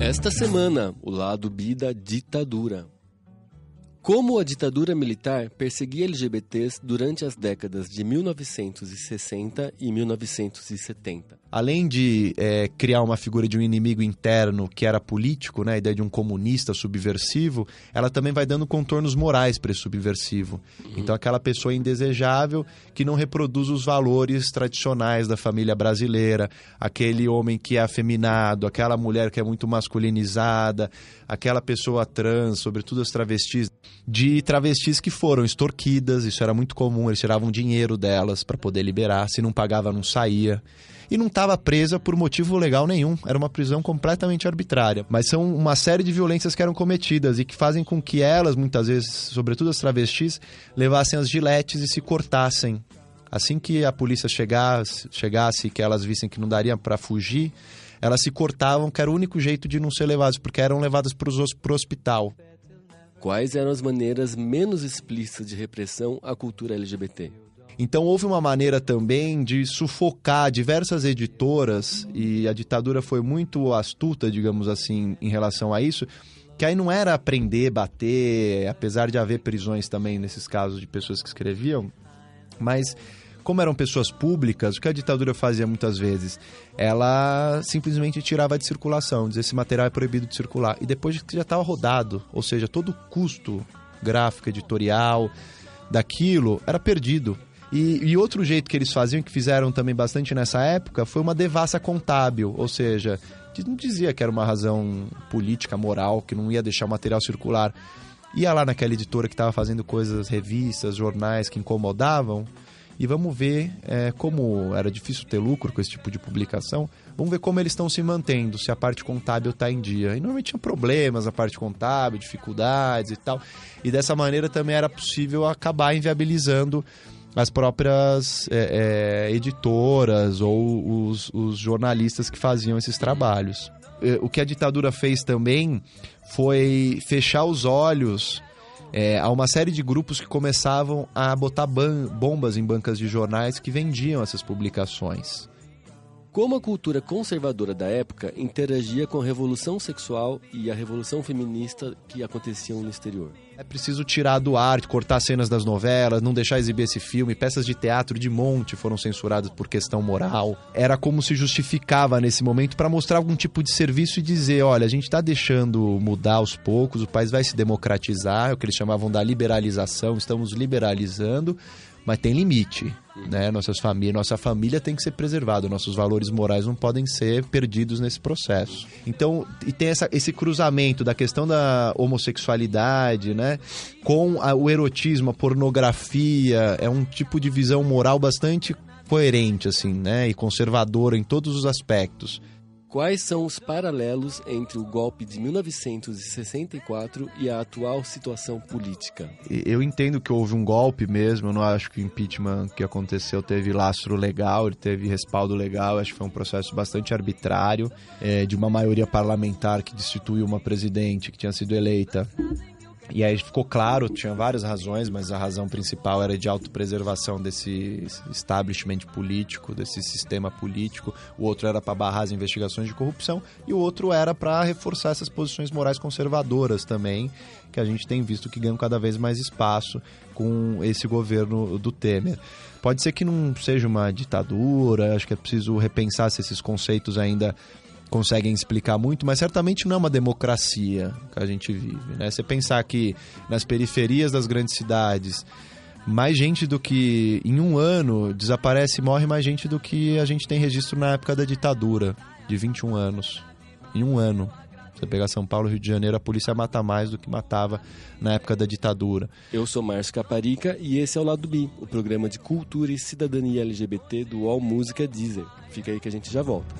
Esta semana, o lado B da ditadura. Como a ditadura militar perseguia LGBTs durante as décadas de 1960 e 1970. Além de criar uma figura de um inimigo interno que era político, né, a ideia de um comunista subversivo, ela também vai dando contornos morais para esse subversivo. Então, aquela pessoa indesejável que não reproduz os valores tradicionais da família brasileira, aquele homem que é afeminado, aquela mulher que é muito masculinizada, aquela pessoa trans, sobretudo as travestis, de travestis que foram extorquidas, isso era muito comum, eles tiravam dinheiro delas para poder liberar, se não pagava não saía. E não estava presa por motivo legal nenhum, era uma prisão completamente arbitrária. Mas são uma série de violências que eram cometidas e que fazem com que elas, muitas vezes, sobretudo as travestis, levassem as giletes e se cortassem. Assim que a polícia chegasse, que elas vissem que não daria para fugir, elas se cortavam, que era o único jeito de não ser levadas, porque eram levadas para o hospital. Quais eram as maneiras menos explícitas de repressão à cultura LGBT? Então houve uma maneira também de sufocar diversas editoras, e a ditadura foi muito astuta, digamos assim, em relação a isso, que aí não era prender, bater, apesar de haver prisões também nesses casos de pessoas que escreviam, mas como eram pessoas públicas, o que a ditadura fazia muitas vezes? Ela simplesmente tirava de circulação, dizia esse material é proibido de circular, e depois que já estava rodado, ou seja, todo o custo gráfico, editorial daquilo era perdido. E outro jeito que eles faziam, que fizeram também bastante nessa época, foi uma devassa contábil, ou seja, não dizia que era uma razão política, moral, que não ia deixar o material circular. Ia lá naquela editora que estava fazendo coisas, revistas, jornais que incomodavam, e vamos ver como era difícil ter lucro com esse tipo de publicação, vamos ver como eles estão se mantendo, se a parte contábil está em dia. E normalmente tinha problemas na parte contábil, dificuldades e tal, e dessa maneira também era possível acabar inviabilizando as próprias editoras ou os jornalistas que faziam esses trabalhos. O que a ditadura fez também foi fechar os olhos a uma série de grupos que começavam a botar bombas em bancas de jornais que vendiam essas publicações. Como a cultura conservadora da época interagia com a revolução sexual e a revolução feminista que aconteciam no exterior? É preciso tirar do ar, cortar cenas das novelas, não deixar exibir esse filme. Peças de teatro de monte foram censuradas por questão moral. Era como se justificava nesse momento para mostrar algum tipo de serviço e dizer, olha, a gente está deixando mudar aos poucos, o país vai se democratizar, é o que eles chamavam da liberalização, estamos liberalizando, mas tem limite, né? Nossa família tem que ser preservada, nossos valores morais não podem ser perdidos nesse processo. Então, e tem esse cruzamento da questão da homossexualidade, né, com o erotismo, a pornografia, é um tipo de visão moral bastante coerente, assim, né, e conservadora em todos os aspectos. Quais são os paralelos entre o golpe de 1964 e a atual situação política? Eu entendo que houve um golpe mesmo, eu não acho que o impeachment que aconteceu teve lastro legal, ele teve respaldo legal, acho que foi um processo bastante arbitrário, de uma maioria parlamentar que destituiu uma presidente que tinha sido eleita. E aí ficou claro, tinha várias razões, mas a razão principal era de autopreservação desse establishment político, desse sistema político. O outro era para barrar as investigações de corrupção e o outro era para reforçar essas posições morais conservadoras também, que a gente tem visto que ganham cada vez mais espaço com esse governo do Temer. Pode ser que não seja uma ditadura, acho que é preciso repensar se esses conceitos ainda conseguem explicar muito, mas certamente não é uma democracia que a gente vive, né? Você pensar que nas periferias das grandes cidades, mais gente do que em um ano desaparece e morre mais gente do que a gente tem registro na época da ditadura, de 21 anos. Em um ano. Você pegar São Paulo, Rio de Janeiro, a polícia mata mais do que matava na época da ditadura. Eu sou Márcio Caparica e esse é o Lado B, o programa de cultura e cidadania LGBT do All Música Deezer. Fica aí que a gente já volta.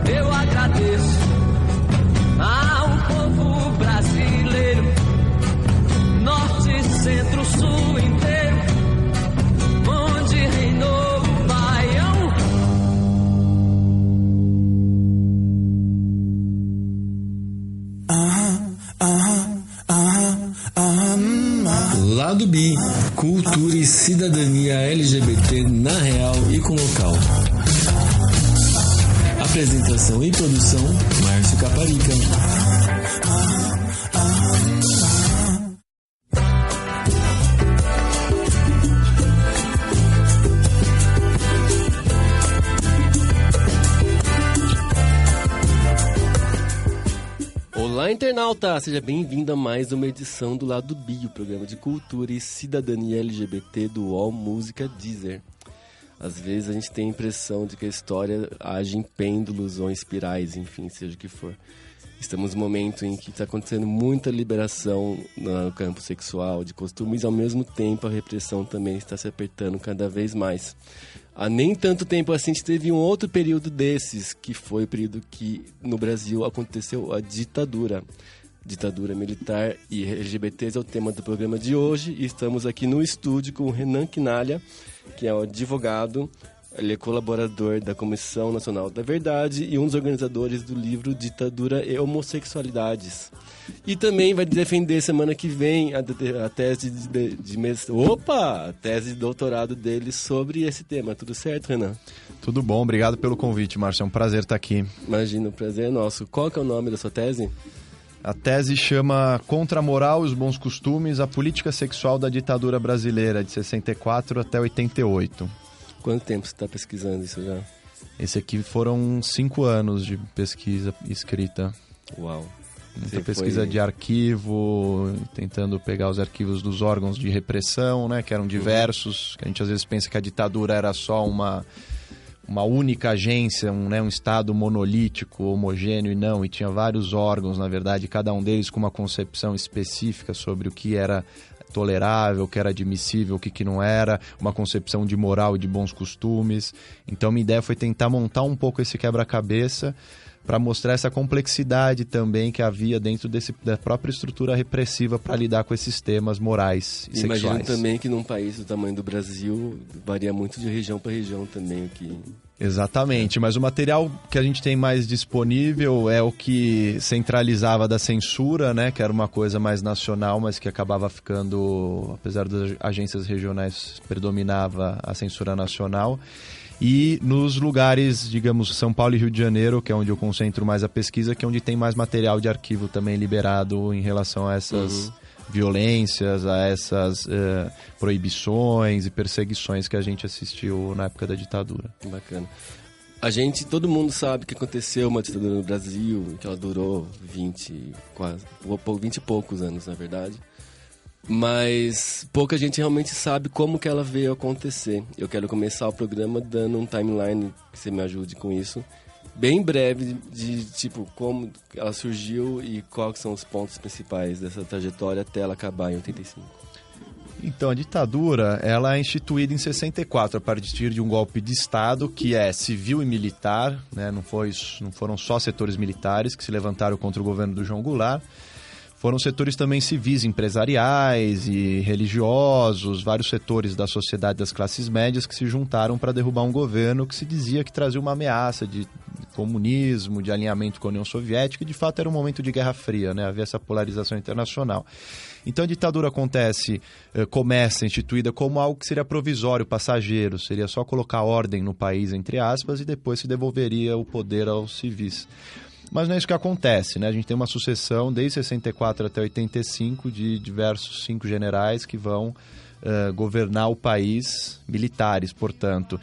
Eu agradeço ao povo brasileiro, norte, centro, sul inteiro, onde reinou o Baião. Lado B, cultura e cidadania LGBT você na real e com local. Apresentação e produção, Márcio Caparica. Olá, internauta! Seja bem-vindo a mais uma edição do Lado B, o programa de cultura e cidadania LGBT do UOL Música Deezer. Às vezes a gente tem a impressão de que a história age em pêndulos ou em espirais, enfim, seja o que for. Estamos num momento em que está acontecendo muita liberação no campo sexual, de costumes, e ao mesmo tempo a repressão também está se apertando cada vez mais. Há nem tanto tempo assim a gente teve um outro período desses, que foi o período que no Brasil aconteceu a ditadura. Ditadura militar e LGBTs é o tema do programa de hoje, e estamos aqui no estúdio com o Renan Quinalha, que é um advogado, ele é colaborador da Comissão Nacional da Verdade e um dos organizadores do livro Ditadura e Homossexualidades. E também vai defender semana que vem a tese a tese de doutorado dele sobre esse tema. Tudo certo, Renan? Tudo bom, obrigado pelo convite, Márcio. É um prazer estar aqui. Imagina, o prazer é nosso. Qual que é o nome da sua tese? A tese chama Contra a Moral e os Bons Costumes, a Política Sexual da Ditadura Brasileira, de 64 até 88. Quanto tempo você está pesquisando isso já? Esse aqui foram 5 anos de pesquisa escrita. Uau! Muita pesquisa de arquivo, tentando pegar os arquivos dos órgãos de repressão, né, que eram diversos. Que a gente às vezes pensa que a ditadura era só uma única agência, um estado monolítico, homogêneo, e não. E tinha vários órgãos, na verdade, cada um deles com uma concepção específica sobre o que era tolerável, o que era admissível, o que não era, uma concepção de moral e de bons costumes. Então, minha ideia foi tentar montar um pouco esse quebra-cabeça para mostrar essa complexidade também que havia dentro da própria estrutura repressiva para lidar com esses temas morais e sexuais. Imagino também que num país do tamanho do Brasil varia muito de região para região também o que... Exatamente, mas o material que a gente tem mais disponível é o que centralizava da censura, né, que era uma coisa mais nacional, mas que acabava ficando, apesar das agências regionais, predominava a censura nacional. E nos lugares, digamos, São Paulo e Rio de Janeiro, que é onde eu concentro mais a pesquisa, que é onde tem mais material de arquivo também liberado em relação a essas violências, a essas proibições e perseguições que a gente assistiu na época da ditadura. Bacana. Todo mundo sabe que aconteceu uma ditadura no Brasil, que ela durou 20 e poucos anos, na verdade. Mas pouca gente realmente sabe como que ela veio acontecer. Eu quero começar o programa dando um timeline, que você me ajude com isso, bem breve, de tipo, como ela surgiu e quais são os pontos principais dessa trajetória até ela acabar em 85. Então, a ditadura, ela é instituída em 64, a partir de um golpe de Estado que é civil e militar, né? Não foram só setores militares que se levantaram contra o governo do João Goulart. Foram setores também civis, empresariais e religiosos, vários setores da sociedade das classes médias que se juntaram para derrubar um governo que se dizia que trazia uma ameaça de comunismo, de alinhamento com a União Soviética, e de fato era um momento de Guerra Fria, né? Havia essa polarização internacional. Então a ditadura começa instituída como algo que seria provisório, passageiro, seria só colocar ordem no país, entre aspas, e depois se devolveria o poder aos civis. Mas não é isso que acontece, né? A gente tem uma sucessão desde 64 até 85 de diversos 5 generais que vão governar o país, militares, portanto.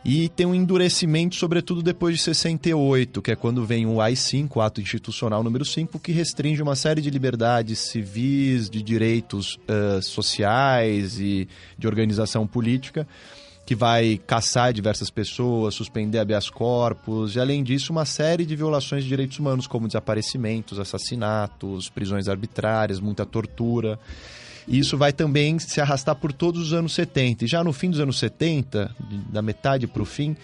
E tem um endurecimento, sobretudo depois de 68, que é quando vem o AI-5, o Ato Institucional número 5, que restringe uma série de liberdades civis, de direitos sociais e de organização política, que vai caçar diversas pessoas, suspender habeas corpus, e além disso uma série de violações de direitos humanos, como desaparecimentos, assassinatos, prisões arbitrárias, muita tortura. E isso vai também se arrastar por todos os anos 70. E já no fim dos anos 70, da metade para o fim,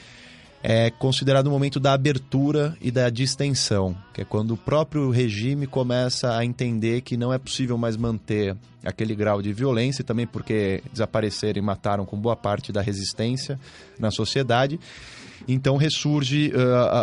é considerado o momento da abertura e da distensão, que é quando o próprio regime começa a entender que não é possível mais manter aquele grau de violência, e também porque desapareceram e mataram com boa parte da resistência na sociedade. Então ressurge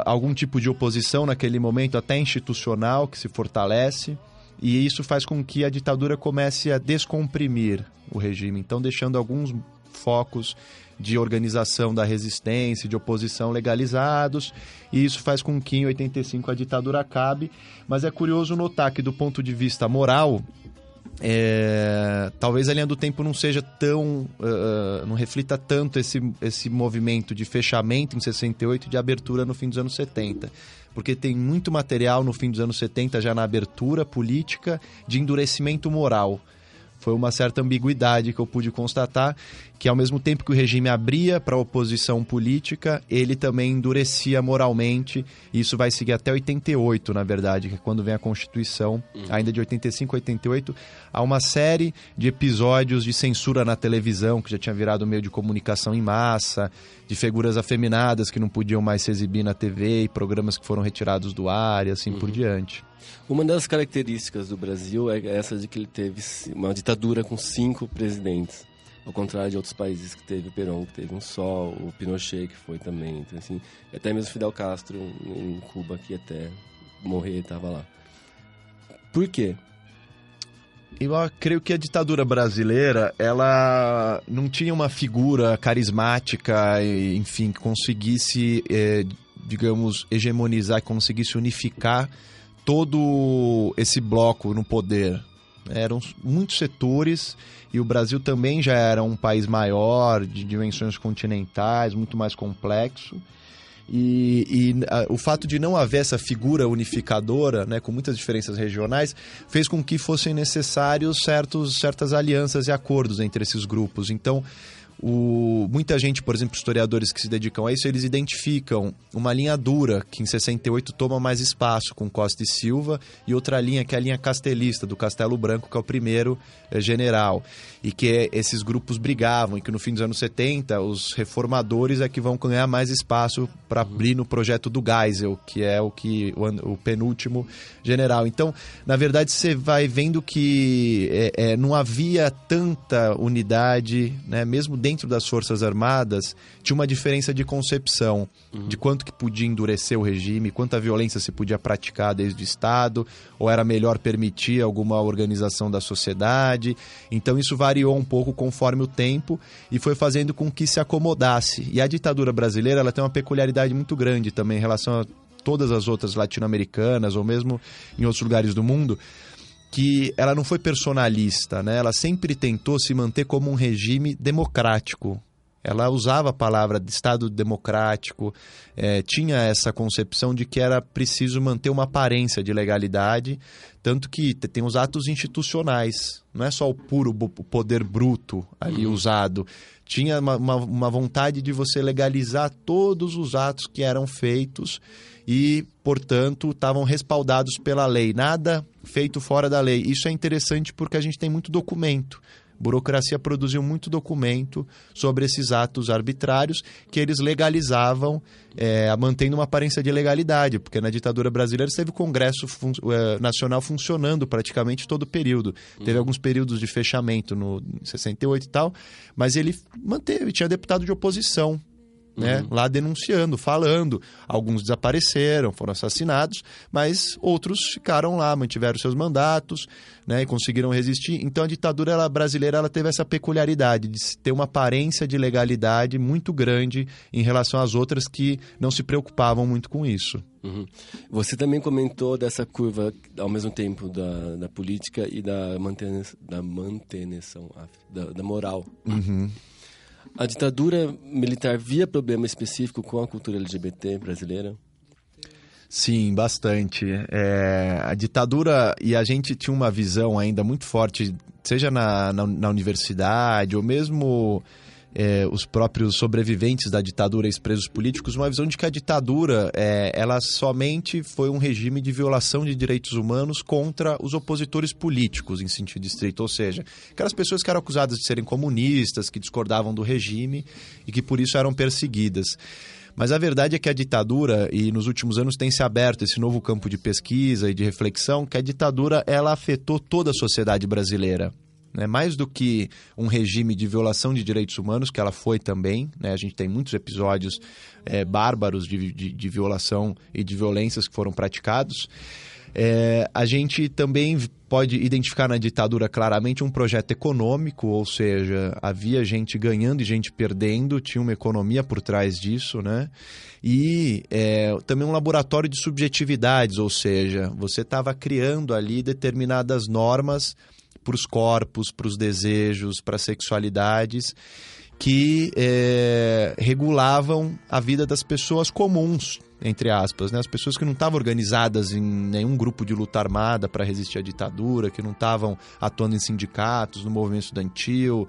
algum tipo de oposição naquele momento, até institucional, que se fortalece, e isso faz com que a ditadura comece a descomprimir o regime, então deixando alguns focos de organização da resistência, de oposição legalizados, e isso faz com que em 85 a ditadura acabe. Mas é curioso notar que, do ponto de vista moral, talvez a linha do tempo não seja tão... não reflita tanto esse movimento de fechamento em 68 e de abertura no fim dos anos 70. Porque tem muito material no fim dos anos 70, já na abertura política, de endurecimento moral. Foi uma certa ambiguidade que eu pude constatar, que ao mesmo tempo que o regime abria para a oposição política, ele também endurecia moralmente. E isso vai seguir até 88, na verdade, que é quando vem a Constituição, ainda de 85 a 88. Há uma série de episódios de censura na televisão, que já tinha virado meio de comunicação em massa, de figuras afeminadas que não podiam mais se exibir na TV, e programas que foram retirados do ar e assim por diante. Uma das características do Brasil é essa de que ele teve uma ditadura com 5 presidentes, ao contrário de outros países que teve o Perón, que teve um só, o Pinochet, que foi também. Então, assim, até mesmo Fidel Castro em Cuba, que até morrer estava lá. Por quê? Eu creio que a ditadura brasileira, ela não tinha uma figura carismática, enfim, que conseguisse, digamos, hegemonizar, que conseguisse unificar todo esse bloco no poder. Eram muitos setores, e o Brasil também já era um país maior, de dimensões continentais, muito mais complexo. E o fato de não haver essa figura unificadora, né, com muitas diferenças regionais, fez com que fossem necessários certas alianças e acordos entre esses grupos. Então, muita gente, por exemplo, historiadores que se dedicam a isso, eles identificam uma linha dura, que em 68 toma mais espaço, com Costa e Silva, e outra linha, que é a linha castelista, do Castelo Branco, que é o primeiro general. E que esses grupos brigavam, e que no fim dos anos 70, os reformadores é que vão ganhar mais espaço para abrir no projeto do Geisel, que é o penúltimo general. Então, na verdade, você vai vendo que não havia tanta unidade, né, mesmo dentro das Forças Armadas, tinha uma diferença de concepção de quanto que podia endurecer o regime, quanta violência se podia praticar desde o Estado, ou era melhor permitir alguma organização da sociedade. Então isso variou um pouco conforme o tempo e foi fazendo com que se acomodasse. E a ditadura brasileira, ela tem uma peculiaridade muito grande também em relação a todas as outras latino-americanas, ou mesmo em outros lugares do mundo, que ela não foi personalista, né? Ela sempre tentou se manter como um regime democrático. Ela usava a palavra de Estado democrático, tinha essa concepção de que era preciso manter uma aparência de legalidade, tanto que tem os atos institucionais, não é só o puro poder bruto ali usado. Tinha uma vontade de você legalizar todos os atos que eram feitos e, portanto, estavam respaldados pela lei. Nada feito fora da lei. Isso é interessante porque a gente tem muito documento. A burocracia produziu muito documento sobre esses atos arbitrários que eles legalizavam, mantendo uma aparência de legalidade, porque na ditadura brasileira teve o Congresso Nacional funcionando praticamente todo o período. Teve alguns períodos de fechamento no 68 e tal, mas ele manteve, tinha deputado de oposição, né, lá denunciando, falando. Alguns desapareceram, foram assassinados, mas outros ficaram lá, mantiveram seus mandatos, né, e conseguiram resistir. Então a ditadura brasileira, ela teve essa peculiaridade de ter uma aparência de legalidade muito grande em relação às outras que não se preocupavam muito com isso. Você também comentou dessa curva ao mesmo tempo da política e da manutenção da moral. A ditadura militar via problema específico com a cultura LGBT brasileira? Sim, bastante. A ditadura, e a gente tinha uma visão ainda muito forte, seja na universidade ou mesmo os próprios sobreviventes da ditadura, ex-presos políticos, uma visão de que a ditadura ela somente foi um regime de violação de direitos humanos contra os opositores políticos, em sentido estrito, ou seja, aquelas pessoas que eram acusadas de serem comunistas, que discordavam do regime e que por isso eram perseguidas. Mas a verdade é que a ditadura, e nos últimos anos tem se aberto esse novo campo de pesquisa e de reflexão, que a ditadura ela afetou toda a sociedade brasileira. Né? Mais do que um regime de violação de direitos humanos, que ela foi também, né? A gente tem muitos episódios bárbaros de violação e de violências que foram praticados. A gente também pode identificar na ditadura claramente um projeto econômico, ou seja, havia gente ganhando e gente perdendo, tinha uma economia por trás disso, né? E também um laboratório de subjetividades, ou seja, você estava criando ali determinadas normas para os corpos, para os desejos, para as sexualidades, que regulavam a vida das pessoas comuns, entre aspas, né? As pessoas que não estavam organizadas em nenhum grupo de luta armada para resistir à ditadura, que não estavam atuando em sindicatos, no movimento estudantil,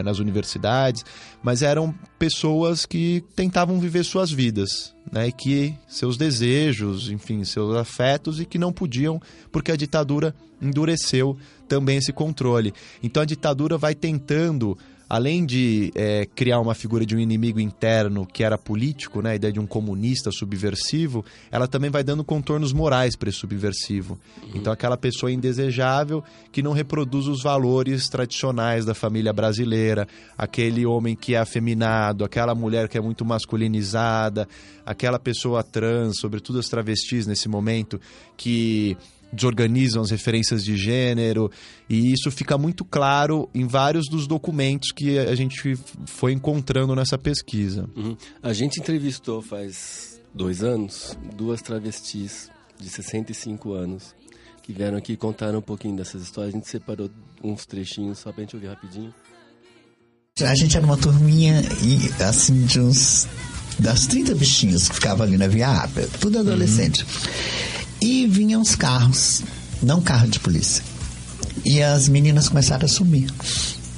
nas universidades, mas eram pessoas que tentavam viver suas vidas, né? E que seus desejos, enfim, seus afetos, e que não podiam, porque a ditadura endureceu também esse controle. Então a ditadura vai tentando, além de criar uma figura de um inimigo interno que era político, né, a ideia de um comunista subversivo, ela também vai dando contornos morais para esse subversivo. Então aquela pessoa indesejável que não reproduz os valores tradicionais da família brasileira, aquele homem que é afeminado, aquela mulher que é muito masculinizada, aquela pessoa trans, sobretudo as travestis nesse momento, que desorganizam as referências de gênero, e isso fica muito claro em vários dos documentos que a gente foi encontrando nessa pesquisa. A gente entrevistou faz 2 anos 2 travestis de 65 anos que vieram aqui e contaram um pouquinho dessas histórias. A gente separou uns trechinhos só pra gente ouvir rapidinho. A gente era uma turminha assim das 30 bichinhos que ficavam ali na Via Ápia, tudo adolescente. E vinham os carros, não carro de polícia. E as meninas começaram a sumir.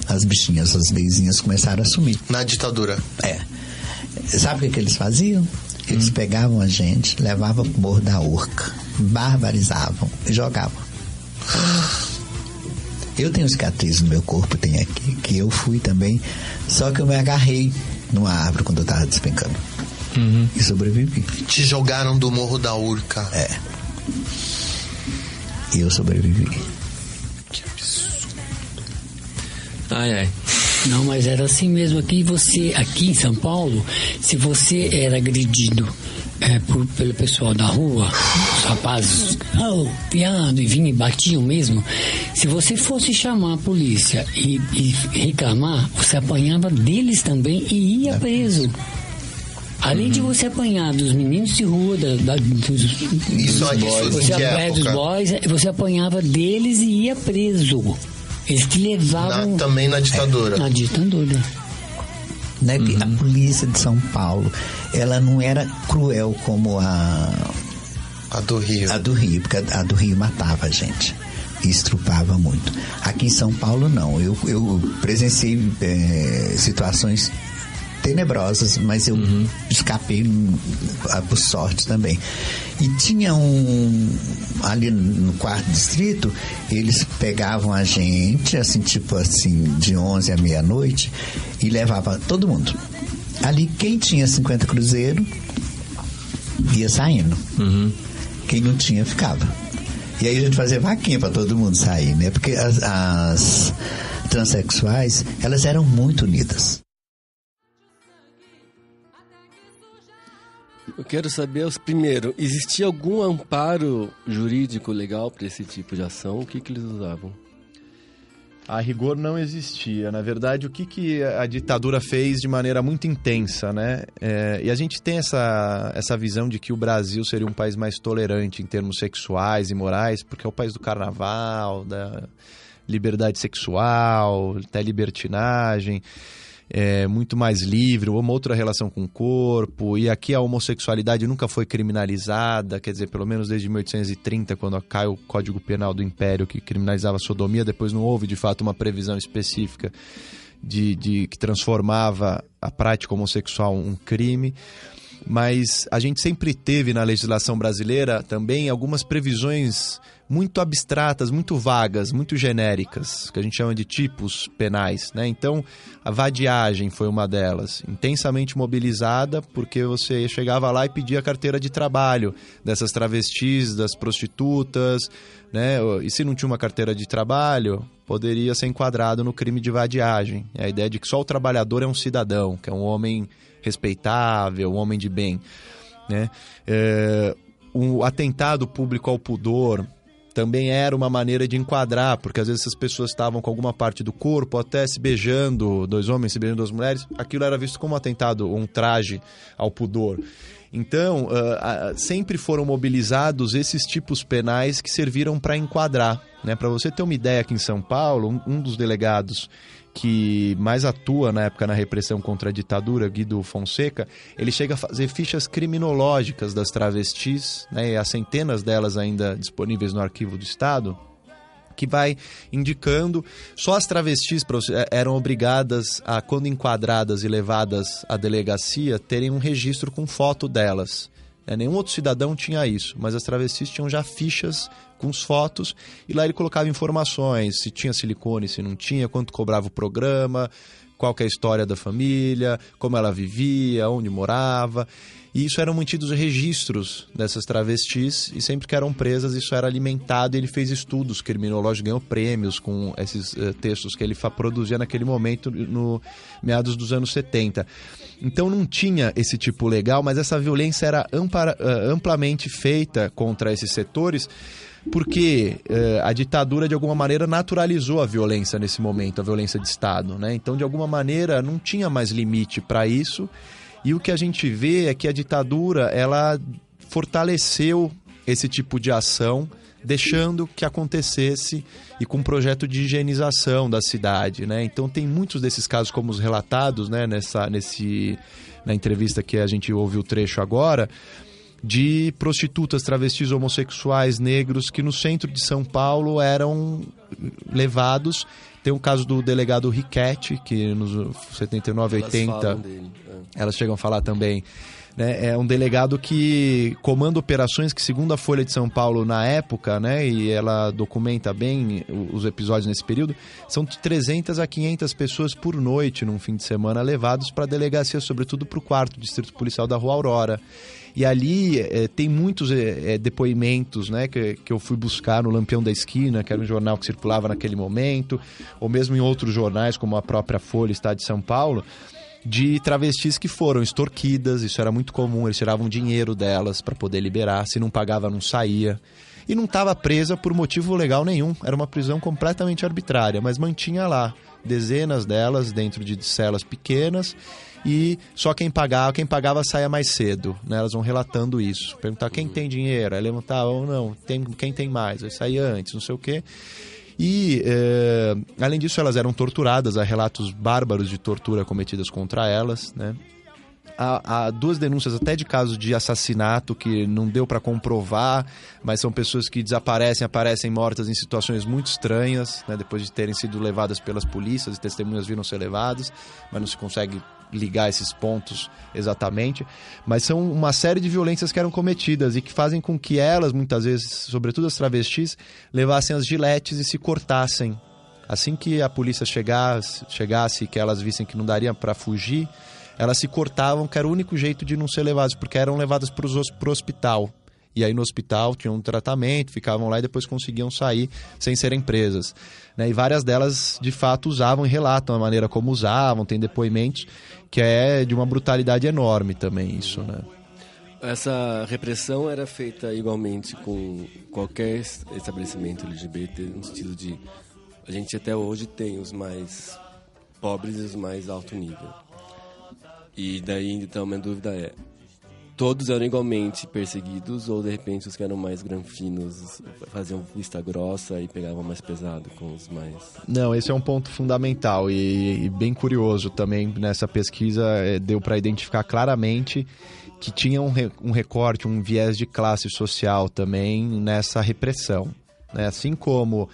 As bichinhas, as gaysinhas começaram a sumir. Na ditadura? Sabe o que eles faziam? Eles pegavam a gente, levavam pro Morro da Urca, barbarizavam e jogavam. Eu tenho cicatriz no meu corpo, tem aqui, que eu fui também, só que eu me agarrei numa árvore quando eu tava despencando. E sobrevivi. Te jogaram do Morro da Urca? E eu sobrevivi. Que absurdo. Ai. Não, mas era assim mesmo. Aqui em São Paulo, se você era agredido pelo pessoal da rua, os rapazes, piado, e vinham e batiam mesmo, se você fosse chamar a polícia e reclamar, você apanhava deles também e ia preso. Além de você apanhar dos meninos de rua, dos boys, você apanhava deles e ia preso. Eles te levavam... Também na ditadura. Na ditadura. Né? A polícia de São Paulo, ela não era cruel como a do Rio. A do Rio, porque a do Rio matava a gente. E estrupava muito. Aqui em São Paulo, não. Eu presenciei situações tenebrosas, mas eu escapei por sorte também. E tinha ali no 4º distrito, eles pegavam a gente, assim, tipo assim, de 11 à meia-noite, e levavam todo mundo. Ali, quem tinha 50 cruzeiros, ia saindo. Quem não tinha, ficava. E aí a gente fazia vaquinha para todo mundo sair, né? Porque as transexuais, elas eram muito unidas. Eu quero saber, primeiro, existia algum amparo jurídico legal para esse tipo de ação? O que eles usavam? A rigor não existia. Na verdade, o que a ditadura fez de maneira muito intensa, né? E a gente tem essa visão de que o Brasil seria um país mais tolerante em termos sexuais e morais, porque é o país do carnaval, da liberdade sexual, da libertinagem. Muito mais livre, uma outra relação com o corpo, e aqui a homossexualidade nunca foi criminalizada, quer dizer, pelo menos desde 1830, quando cai o Código Penal do Império, que criminalizava a sodomia. Depois não houve, de fato, uma previsão específica que transformava a prática homossexual um crime. Mas a gente sempre teve na legislação brasileira também algumas previsões muito abstratas, muito vagas, muito genéricas, que a gente chama de tipos penais, né? Então, a vadiagem foi uma delas, intensamente mobilizada, porque você chegava lá e pedia a carteira de trabalho dessas travestis, das prostitutas, né? E se não tinha uma carteira de trabalho, poderia ser enquadrado no crime de vadiagem. A ideia de que só o trabalhador é um cidadão, que é um homem respeitável, um homem de bem, né? o atentado público ao pudor também era uma maneira de enquadrar, porque às vezes essas pessoas estavam com alguma parte do corpo, até se beijando, 2 homens se beijando 2 mulheres, aquilo era visto como um atentado, um traje ao pudor. Então, sempre foram mobilizados esses tipos penais que serviram para enquadrar, né? Para você ter uma ideia, aqui em São Paulo, um dos delegados que mais atua na época na repressão contra a ditadura, Guido Fonseca, ele chega a fazer fichas criminológicas das travestis, né, e há centenas delas ainda disponíveis no arquivo do Estado, que vai indicando, só as travestis eram obrigadas a, quando enquadradas e levadas à delegacia, terem um registro com foto delas. Nenhum outro cidadão tinha isso, mas as travestis tinham já fichas com as fotos, e lá ele colocava informações, se tinha silicone, se não tinha, quanto cobrava o programa, qual que é a história da família, como ela vivia, onde morava. E isso eram mantidos registros dessas travestis, e sempre que eram presas isso era alimentado, e ele fez estudos criminológicos, ganhou prêmios com esses textos que ele produzia naquele momento, no meados dos anos 70. Então não tinha esse tipo legal, mas essa violência era amplamente feita contra esses setores, porque a ditadura de alguma maneira naturalizou a violência nesse momento, a violência de Estado, né? Então de alguma maneira não tinha mais limite para isso, e o que a gente vê é que a ditadura ela fortaleceu esse tipo de ação, deixando que acontecesse, e com um projeto de higienização da cidade, né? Então tem muitos desses casos como os relatados, né, na entrevista que a gente ouviu o trecho agora, de prostitutas, travestis, homossexuais, negros, que no centro de São Paulo eram levados. Tem o caso do delegado Riquetti, que nos 79, 80... Elas chegam a falar também, né? É um delegado que comanda operações que, segundo a Folha de São Paulo na época, né, e ela documenta bem os episódios nesse período, são de 300 a 500 pessoas por noite num fim de semana levados para a delegacia, sobretudo para o 4º Distrito Policial da Rua Aurora. E ali tem muitos depoimentos, né, que eu fui buscar no Lampião da Esquina, que era um jornal que circulava naquele momento, ou mesmo em outros jornais, como a própria Folha, Estado de São Paulo, de travestis que foram extorquidas. Isso era muito comum, eles tiravam dinheiro delas para poder liberar, se não pagava não saía. E não estava presa por motivo legal nenhum, era uma prisão completamente arbitrária, mas mantinha lá dezenas delas dentro de celas pequenas, e só quem pagava saia mais cedo, né? Elas vão relatando isso, perguntar quem tem dinheiro, aí levantar ou não, quem tem mais, aí sair antes, não sei o quê. E, além disso, elas eram torturadas, há relatos bárbaros de tortura cometidas contra elas, né? Há 2 denúncias até de casos de assassinato que não deu para comprovar, mas são pessoas que aparecem mortas em situações muito estranhas, né? Depois de terem sido levadas pelas polícias, e testemunhas viram ser levadas, mas não se consegue ligar esses pontos exatamente. Mas são uma série de violências que eram cometidas e que fazem com que elas, muitas vezes, sobretudo as travestis, levassem as giletes e se cortassem. Assim que a polícia chegasse, que elas vissem que não daria para fugir, elas se cortavam, que era o único jeito de não ser levadas, porque eram levadas para o hospital. E aí no hospital tinham um tratamento, ficavam lá e depois conseguiam sair sem serem presas, né? E várias delas, de fato, usavam e relatam a maneira como usavam, tem depoimentos, que é de uma brutalidade enorme também isso, né? Essa repressão era feita igualmente com qualquer estabelecimento LGBT, no sentido de... A gente até hoje tem os mais pobres e os mais alto nível. E daí, então, minha dúvida é... Todos eram igualmente perseguidos, ou de repente os que eram mais granfinos faziam vista grossa e pegavam mais pesado com os mais... Não, esse é um ponto fundamental e bem curioso também. Nessa pesquisa deu para identificar claramente que tinha um recorte, um viés de classe social também nessa repressão, né? Assim como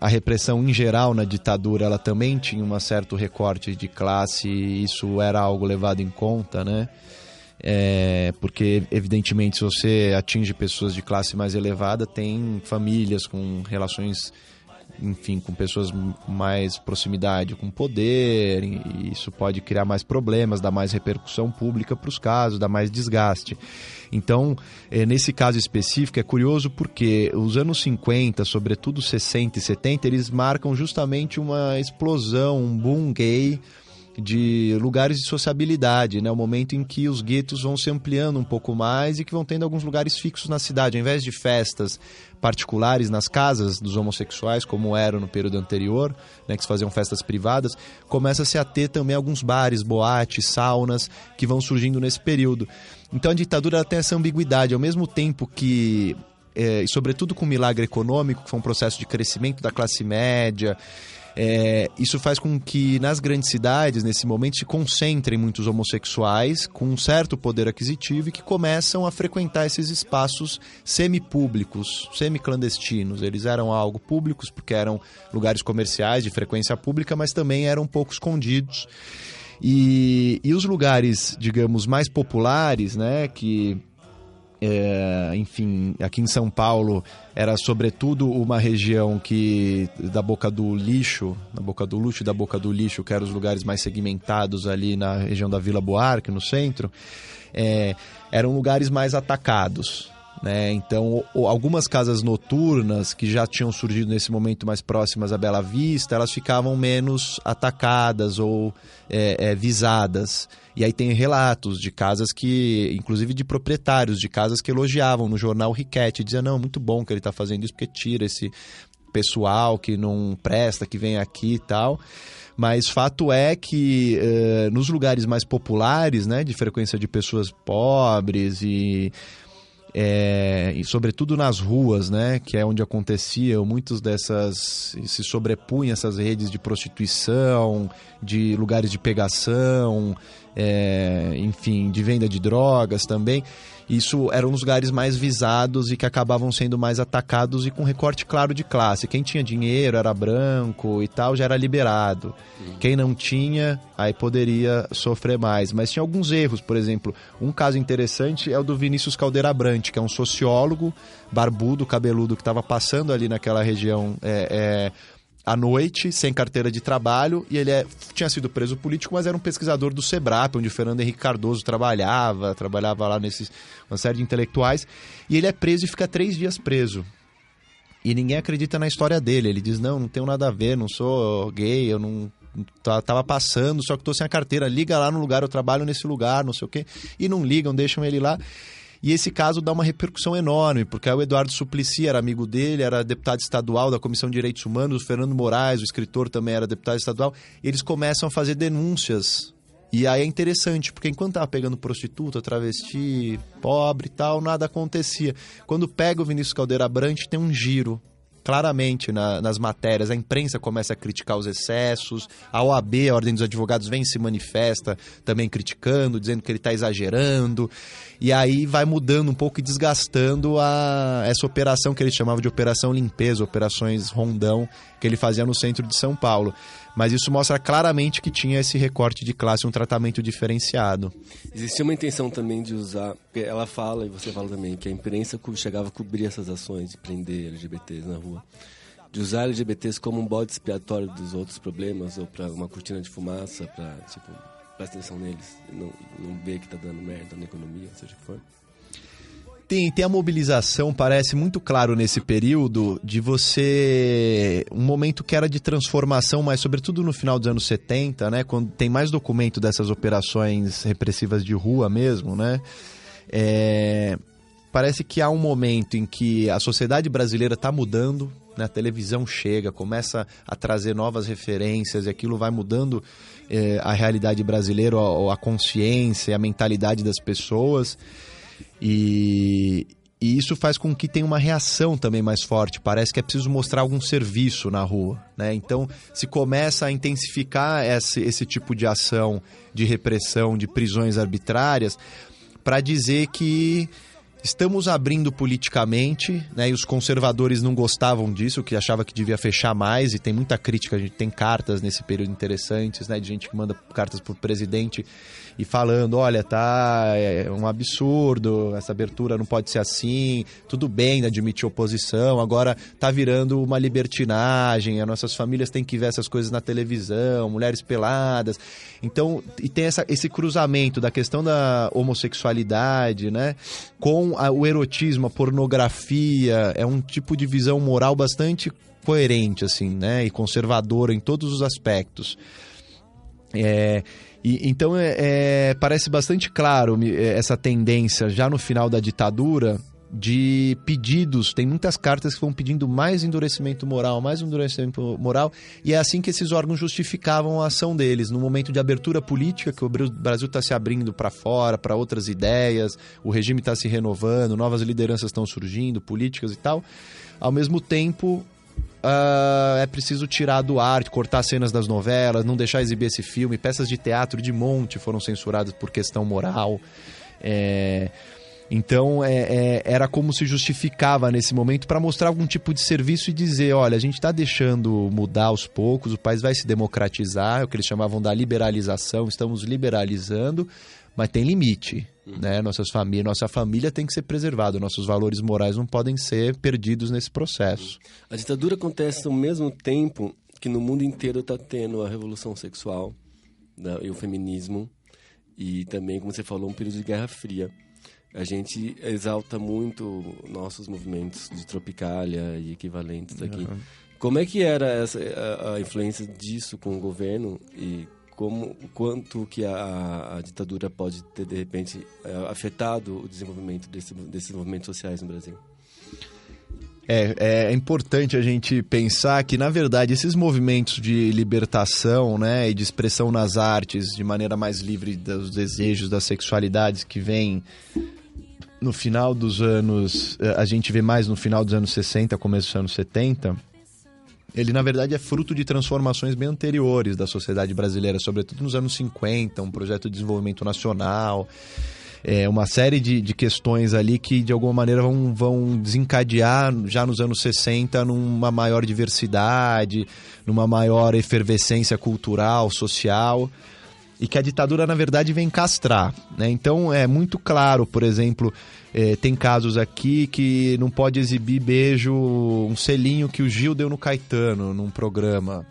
a repressão em geral na ditadura, ela também tinha um certo recorte de classe, e isso era algo levado em conta, né? Porque evidentemente se você atinge pessoas de classe mais elevada, tem famílias com relações, enfim, com pessoas com mais proximidade com poder, e isso pode criar mais problemas, dar mais repercussão pública para os casos, dar mais desgaste. Então, nesse caso específico, é curioso porque os anos 50, sobretudo 60 e 70, eles marcam justamente uma explosão, um boom gay, de lugares de sociabilidade, né? O momento em que os guetos vão se ampliando um pouco mais e que vão tendo alguns lugares fixos na cidade. Ao invés de festas particulares nas casas dos homossexuais, como eram no período anterior, né, que se faziam festas privadas, começa-se a ter também alguns bares, boates, saunas, que vão surgindo nesse período. Então a ditadura ela tem essa ambiguidade, ao mesmo tempo que, e sobretudo com o milagre econômico, que foi um processo de crescimento da classe média, isso faz com que nas grandes cidades, nesse momento, se concentrem muitos homossexuais com um certo poder aquisitivo e que começam a frequentar esses espaços semipúblicos, semiclandestinos. Eles eram algo públicos porque eram lugares comerciais de frequência pública, mas também eram um pouco escondidos. E os lugares, digamos, mais populares, né, que... enfim, aqui em São Paulo era sobretudo uma região que da Boca do Lixo, da Boca do Luxo e da Boca do Lixo, que eram os lugares mais segmentados ali na região da Vila Buarque, no centro, eram lugares mais atacados, né? Então, algumas casas noturnas que já tinham surgido nesse momento mais próximas à Bela Vista, elas ficavam menos atacadas ou visadas. E aí tem relatos de casas que, inclusive de proprietários de casas que elogiavam no jornal Riquete, diziam, não, muito bom que ele está fazendo isso, porque tira esse pessoal que não presta, que vem aqui e tal. Mas fato é que nos lugares mais populares, né, de frequência de pessoas pobres e sobretudo nas ruas, né, que é onde aconteciam muitos se sobrepunham essas redes de prostituição, de lugares de pegação, enfim, de venda de drogas também. Isso eram os lugares mais visados e que acabavam sendo mais atacados e com recorte claro de classe. Quem tinha dinheiro, era branco e tal, já era liberado. Quem não tinha, aí poderia sofrer mais. Mas tinha alguns erros, por exemplo, um caso interessante é o do Vinícius Caldeira Brant, que é um sociólogo barbudo, cabeludo, que estava passando ali naquela região à noite, sem carteira de trabalho, e ele tinha sido preso político, mas era um pesquisador do SEBRAP, onde o Fernando Henrique Cardoso trabalhava lá uma série de intelectuais, e ele é preso e fica 3 dias preso. E ninguém acredita na história dele. Ele diz, não tenho nada a ver, não sou gay, eu não... Tava passando, só que tô sem a carteira, liga lá no lugar, eu trabalho nesse lugar, não sei o quê, e não ligam, deixam ele lá. E esse caso dá uma repercussão enorme, porque o Eduardo Suplicy era amigo dele, era deputado estadual da Comissão de Direitos Humanos, o Fernando Moraes, o escritor, também era deputado estadual, e eles começam a fazer denúncias. E aí é interessante, porque enquanto tava pegando prostituta, travesti, pobre e tal, nada acontecia. Quando pega o Vinícius Caldeira Brant, tem um giro. Claramente nas matérias, a imprensa começa a criticar os excessos, a OAB, a Ordem dos Advogados, vem e se manifesta também criticando, dizendo que ele está exagerando, e aí vai mudando um pouco e desgastando essa operação que ele chamava de Operação Limpeza, Operações Rondão, que ele fazia no centro de São Paulo. Mas isso mostra claramente que tinha esse recorte de classe, um tratamento diferenciado. Existia uma intenção também de usar, porque ela fala, e você fala também, que a imprensa chegava a cobrir essas ações de prender LGBTs na rua, de usar LGBTs como um bode expiatório dos outros problemas, ou para uma cortina de fumaça, para, tipo, prestar atenção neles, e não ver que tá dando merda na economia, seja o que for. Tem a mobilização, parece muito claro nesse período, de você... Um momento que era de transformação, mas sobretudo no final dos anos 70, né? Quando tem mais documento dessas operações repressivas de rua mesmo, né? Parece que há um momento em que a sociedade brasileira está mudando, né? A televisão chega, começa a trazer novas referências e aquilo vai mudando a realidade brasileira, a consciência, a mentalidade das pessoas. E isso faz com que tenha uma reação também mais forte. Parece que é preciso mostrar algum serviço na rua, né? Então se começa a intensificar esse tipo de ação de repressão, de prisões arbitrárias, para dizer que estamos abrindo politicamente, né? E os conservadores não gostavam disso, que achava que devia fechar mais, e tem muita crítica. A gente tem cartas nesse período interessantes, né? De gente que manda cartas pro presidente e falando, olha, é um absurdo, essa abertura não pode ser assim, tudo bem admitir oposição, agora tá virando uma libertinagem, as nossas famílias têm que ver essas coisas na televisão, mulheres peladas. Então, e tem esse cruzamento da questão da homossexualidade, né, com o erotismo, a pornografia, é um tipo de visão moral bastante coerente, assim, né, e conservadora em todos os aspectos. Então parece bastante claro essa tendência já no final da ditadura de pedidos, tem muitas cartas que vão pedindo mais endurecimento moral, e é assim que esses órgãos justificavam a ação deles, no momento de abertura política, que o Brasil está se abrindo para fora, para outras ideias, o regime está se renovando, novas lideranças estão surgindo, políticas e tal. Ao mesmo tempo, é preciso tirar do ar, cortar cenas das novelas, não deixar exibir esse filme, peças de teatro de monte foram censuradas por questão moral. Então, era como se justificava nesse momento para mostrar algum tipo de serviço e dizer, olha, a gente está deixando mudar aos poucos, o país vai se democratizar, é o que eles chamavam da liberalização, estamos liberalizando, mas tem limite, né? Nossa família tem que ser preservada, nossos valores morais não podem ser perdidos nesse processo. A ditadura acontece ao mesmo tempo que no mundo inteiro está tendo a revolução sexual, né, e o feminismo, e também, como você falou, um período de Guerra Fria. A gente exalta muito nossos movimentos de Tropicália e equivalentes aqui. Como é que era a influência disso com o governo e quanto que a ditadura pode ter, de repente, afetado o desenvolvimento desses movimentos sociais no Brasil? É importante a gente pensar que, na verdade, esses movimentos de libertação, né, e de expressão nas artes de maneira mais livre dos desejos, das sexualidades que vêm no final dos anos... A gente vê mais no final dos anos 60, começo dos anos 70... Ele, na verdade, é fruto de transformações bem anteriores da sociedade brasileira, sobretudo nos anos 50, um projeto de desenvolvimento nacional, uma série de questões ali que, de alguma maneira, vão desencadear, já nos anos 60, numa maior diversidade, numa maior efervescência cultural, social, e que a ditadura, na verdade, vem castrar, né? Então, é muito claro, por exemplo... tem casos aqui que não pode exibir beijo, um selinho que o Gil deu no Caetano, num programa.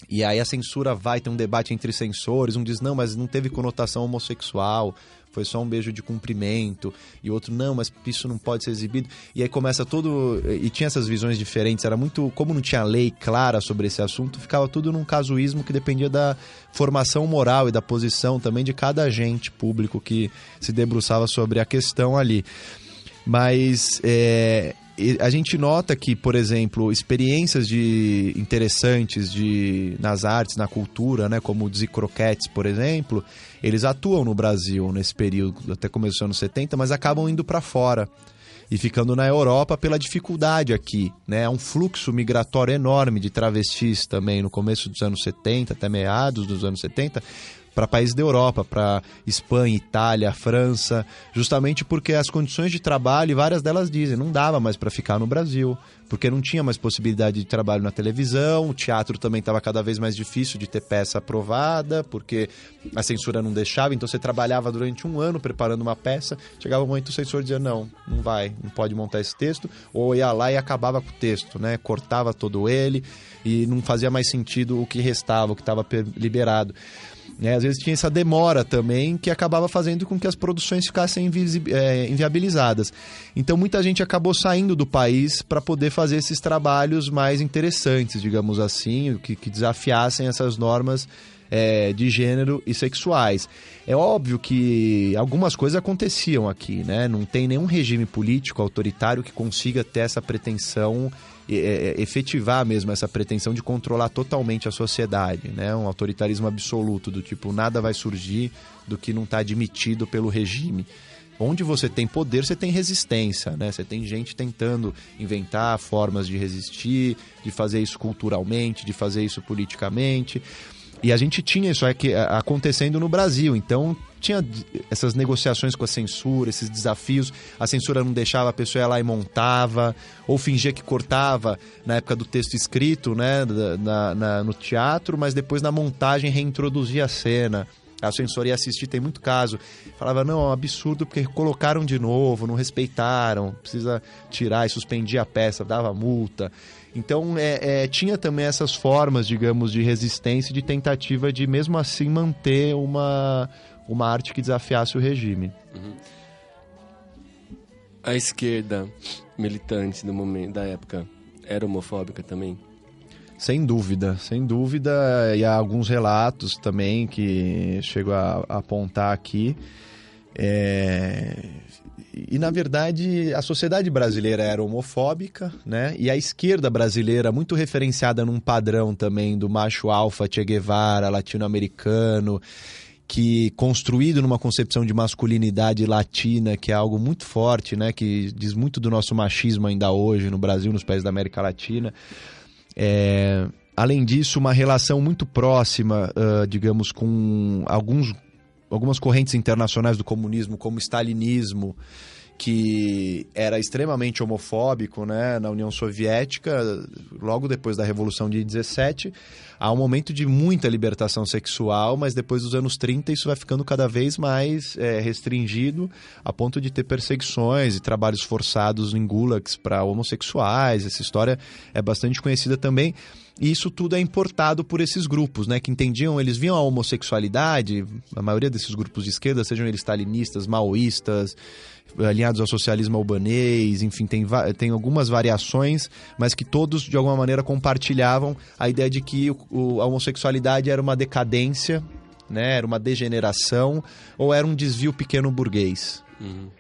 E aí a censura vai ter um debate entre censores, um diz, não, mas não teve conotação homossexual, foi só um beijo de cumprimento, e outro, não, mas isso não pode ser exibido. E aí começa todo... E tinha essas visões diferentes, era muito... Como não tinha lei clara sobre esse assunto, ficava tudo num casuísmo que dependia da formação moral e da posição também de cada agente público que se debruçava sobre a questão ali. Mas a gente nota que, por exemplo, experiências interessantes nas artes, na cultura, né, como o Zé Croquettes, por exemplo, eles atuam no Brasil nesse período, até começo dos anos 70, mas acabam indo para fora e ficando na Europa pela dificuldade aqui, né? Há um fluxo migratório enorme de travestis também no começo dos anos 70, até meados dos anos 70, para países da Europa, para Espanha, Itália, França, justamente porque as condições de trabalho, várias delas dizem, não dava mais para ficar no Brasil, porque não tinha mais possibilidade de trabalho na televisão, o teatro também estava cada vez mais difícil de ter peça aprovada, porque a censura não deixava, então você trabalhava durante um ano preparando uma peça, chegava um momento o censor dizia, não pode montar esse texto, ou ia lá e acabava com o texto, né? Cortava todo ele e não fazia mais sentido o que restava, o que estava liberado. Às vezes tinha essa demora também que acabava fazendo com que as produções ficassem inviabilizadas. Então muita gente acabou saindo do país para poder fazer esses trabalhos mais interessantes, digamos assim, que desafiassem essas normas de gênero e sexuais. É óbvio que algumas coisas aconteciam aqui, né? Não tem nenhum regime político autoritário que consiga ter essa pretensão, efetivar mesmo essa pretensão de controlar totalmente a sociedade, né? Um autoritarismo absoluto, do tipo, nada vai surgir do que não está admitido pelo regime. Onde você tem poder, você tem resistência, né? Você tem gente tentando inventar formas de resistir, de fazer isso culturalmente, de fazer isso politicamente. E a gente tinha isso acontecendo no Brasil, então tinha essas negociações com a censura, esses desafios, a censura não deixava, a pessoa ia lá e montava, ou fingia que cortava na época do texto escrito, né, no teatro, mas depois na montagem reintroduzia a cena. A censora ia assistir, tem muito caso, falava, não, é um absurdo porque colocaram de novo, não respeitaram, precisa tirar, e suspendia a peça, dava multa. Então, tinha também essas formas, digamos, de resistência e de tentativa de, mesmo assim, manter uma arte que desafiasse o regime. Uhum. A esquerda militante do momento, da época era homofóbica também? Sem dúvida. E há alguns relatos também que chego a apontar aqui. E, na verdade, a sociedade brasileira era homofóbica, né? E a esquerda brasileira, muito referenciada num padrão também do macho alfa Che Guevara, latino-americano, que construído numa concepção de masculinidade latina, que é algo muito forte, né? Que diz muito do nosso machismo ainda hoje no Brasil, nos países da América Latina. Além disso, uma relação muito próxima, digamos, com algumas correntes internacionais do comunismo, como o stalinismo, que era extremamente homofóbico, né, na União Soviética, logo depois da Revolução de 17, há um momento de muita libertação sexual, mas depois dos anos 30 isso vai ficando cada vez mais restringido, a ponto de ter perseguições e trabalhos forçados em gulags para homossexuais. Essa história é bastante conhecida também. E isso tudo é importado por esses grupos, né, que entendiam, eles viam a homossexualidade, a maioria desses grupos de esquerda, sejam eles stalinistas, maoístas, alinhados ao socialismo albanês, enfim, tem algumas variações, mas que todos, de alguma maneira, compartilhavam a ideia de que a homossexualidade era uma decadência, né, era uma degeneração, ou era um desvio pequeno burguês. Uhum.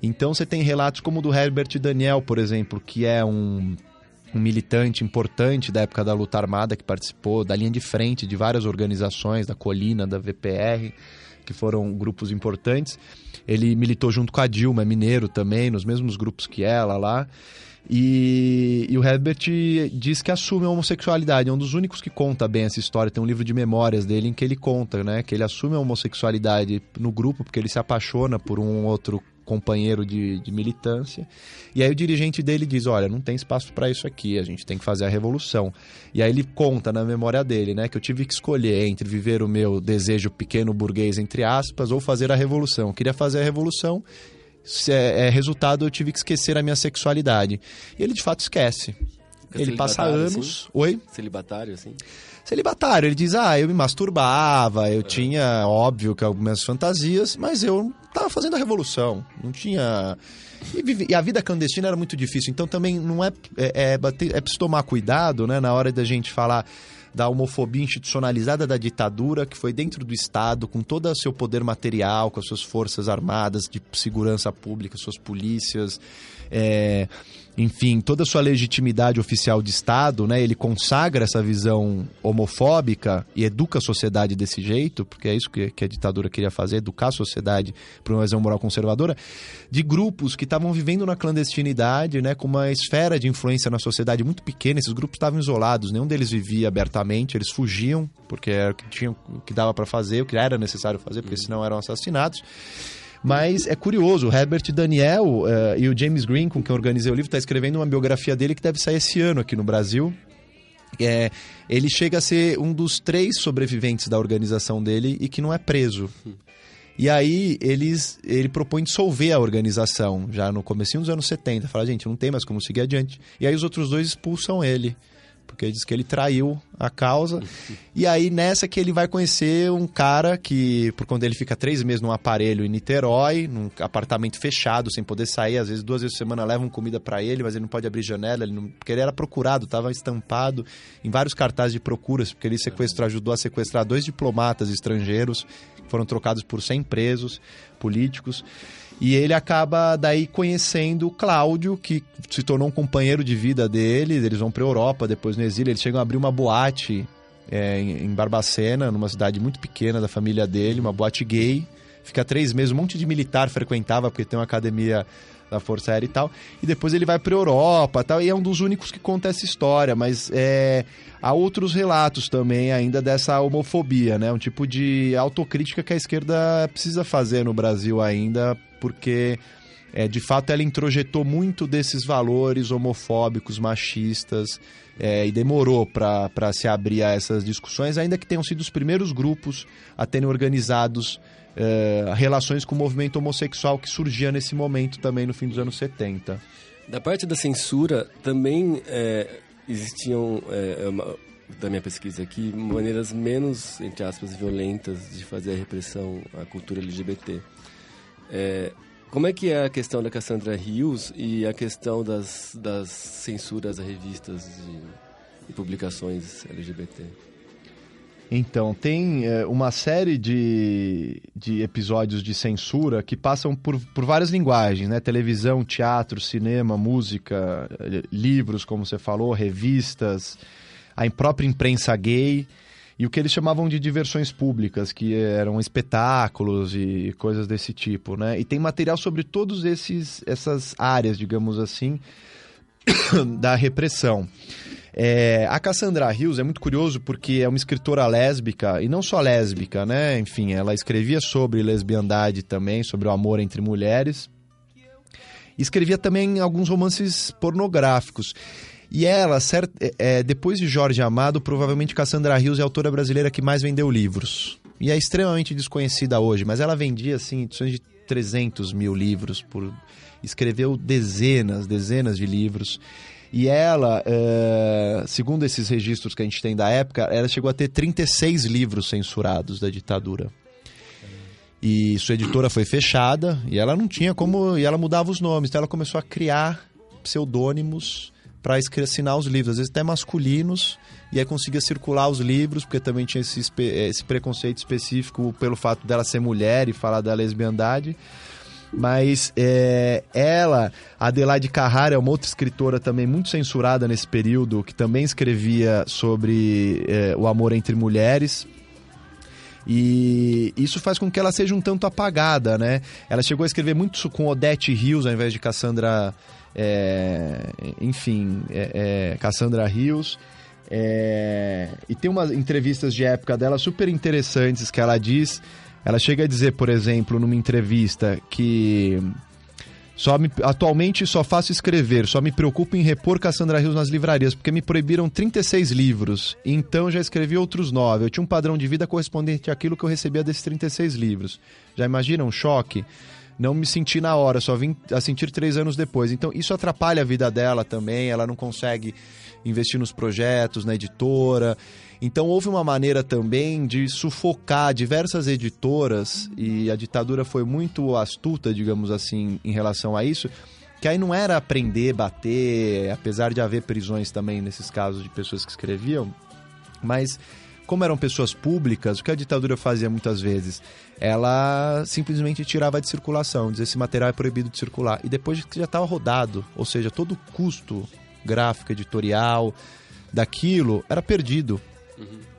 Então você tem relatos como o do Herbert Daniel, por exemplo, que é um militante importante da época da luta armada, que participou da linha de frente de várias organizações, da Colina, da VPR, que foram grupos importantes. Ele militou junto com a Dilma, é mineiro também, nos mesmos grupos que ela lá. E o Herbert diz que assume a homossexualidade, é um dos únicos que conta bem essa história. Tem um livro de memórias dele em que ele conta, né, que ele assume a homossexualidade no grupo porque ele se apaixona por um outro companheiro de militância, e aí o dirigente dele diz, olha, não tem espaço para isso aqui, a gente tem que fazer a revolução. E aí ele conta na memória dele, né, que eu tive que escolher entre viver o meu desejo pequeno burguês, entre aspas, ou fazer a revolução. Eu queria fazer a revolução, resultado eu tive que esquecer a minha sexualidade. E ele de fato esquece. Ele passa anos... Assim? Oi? Celibatário, assim? Celibatário, ele diz, eu me masturbava, eu tinha, óbvio, que algumas fantasias, mas eu estava fazendo a revolução, não tinha... E a vida clandestina era muito difícil, então também não é preciso tomar cuidado, né, na hora da gente falar da homofobia institucionalizada da ditadura, que foi dentro do Estado, com todo o seu poder material, com as suas forças armadas de segurança pública, suas polícias... enfim, toda a sua legitimidade oficial de Estado, né, ele consagra essa visão homofóbica e educa a sociedade desse jeito, porque é isso que a ditadura queria fazer, educar a sociedade para uma visão moral conservadora, de grupos que estavam vivendo na clandestinidade, né, com uma esfera de influência na sociedade muito pequena. Esses grupos estavam isolados, nenhum deles vivia abertamente, eles fugiam, porque era o que dava para fazer, o que era necessário fazer, porque senão eram assassinados. Mas é curioso, o Herbert Daniel e o James Green, com quem eu organizei o livro, está escrevendo uma biografia dele que deve sair esse ano aqui no Brasil. Ele chega a ser um dos 3 sobreviventes da organização dele e que não é preso. E aí ele propõe dissolver a organização, já no comecinho dos anos 70. Fala, gente, não tem mais como seguir adiante. E aí os outros 2 expulsam ele, porque diz que ele traiu a causa. E aí nessa que ele vai conhecer um cara que, por conta dele, fica 3 meses num aparelho em Niterói, num apartamento fechado, sem poder sair. Às vezes 2 vezes por semana levam comida pra ele, mas ele não pode abrir janela, porque ele era procurado, estava estampado em vários cartazes de procuras, porque ele ajudou a sequestrar 2 diplomatas estrangeiros, que foram trocados por 100 presos políticos. E ele acaba daí conhecendo o Cláudio, que se tornou um companheiro de vida dele. Eles vão para a Europa, depois no exílio. Eles chegam a abrir uma boate em Barbacena, numa cidade muito pequena da família dele, uma boate gay. Fica 3 meses, um monte de militar frequentava, porque tem uma academia da Força Aérea e tal. E depois ele vai para a Europa e tal, e é um dos únicos que conta essa história. Mas há outros relatos também ainda dessa homofobia, né? Um tipo de autocrítica que a esquerda precisa fazer no Brasil ainda, porque de fato ela introjetou muito desses valores homofóbicos, machistas, e demorou para se abrir a essas discussões, ainda que tenham sido os primeiros grupos a terem organizados relações com o movimento homossexual que surgia nesse momento também no fim dos anos 70. Da parte da censura também existiam, da minha pesquisa aqui, maneiras menos, entre aspas, violentas de fazer a repressão à cultura LGBT. Como é que é a questão da Cassandra Rios e a questão das censuras a revistas e publicações LGBT? Então, tem uma série de episódios de censura que passam por várias linguagens, né? Televisão, teatro, cinema, música, livros, como você falou, revistas, a própria imprensa gay e o que eles chamavam de diversões públicas, que eram espetáculos e coisas desse tipo, né? E tem material sobre todas essas áreas, digamos assim, da repressão. A Cassandra Hills é muito curioso porque é uma escritora lésbica, e não só lésbica, né? Enfim, ela escrevia sobre lesbiandade também, sobre o amor entre mulheres. E escrevia também alguns romances pornográficos. E ela, depois de Jorge Amado, provavelmente Cassandra Hills é a autora brasileira que mais vendeu livros. E é extremamente desconhecida hoje, mas ela vendia, assim, edições de 300 mil livros. Escreveu dezenas de livros. E ela, segundo esses registros que a gente tem da época, ela chegou a ter 36 livros censurados da ditadura. E sua editora foi fechada e ela não tinha como... E ela mudava os nomes, então ela começou a criar pseudônimos para assinar os livros, às vezes até masculinos, e aí conseguia circular os livros, porque também tinha esse preconceito específico pelo fato dela ser mulher e falar da lesbiandade. Mas ela, Adelaide Carrara, é uma outra escritora também muito censurada nesse período, que também escrevia sobre o amor entre mulheres. E isso faz com que ela seja um tanto apagada, né? Ela chegou a escrever muito com Odete Hills ao invés de Cassandra... Cassandra Hills. E tem umas entrevistas de época dela super interessantes que ela diz... Ela chega a dizer, por exemplo, numa entrevista que atualmente só faço escrever, só me preocupo em repor Cassandra Hills nas livrarias, porque me proibiram 36 livros, e então já escrevi outros 9. Eu tinha um padrão de vida correspondente àquilo que eu recebia desses 36 livros. Já imagina um choque? Não me senti na hora, só vim a sentir 3 anos depois. Então isso atrapalha a vida dela também, ela não consegue investir nos projetos, na editora. Então houve uma maneira também de sufocar diversas editoras, e a ditadura foi muito astuta, digamos assim, em relação a isso, que aí não era prender, bater, apesar de haver prisões também nesses casos de pessoas que escreviam, mas como eram pessoas públicas, o que a ditadura fazia muitas vezes? Ela simplesmente tirava de circulação, dizia esse material é proibido de circular, e depois já estava rodado, ou seja, todo o custo gráfico, editorial daquilo era perdido.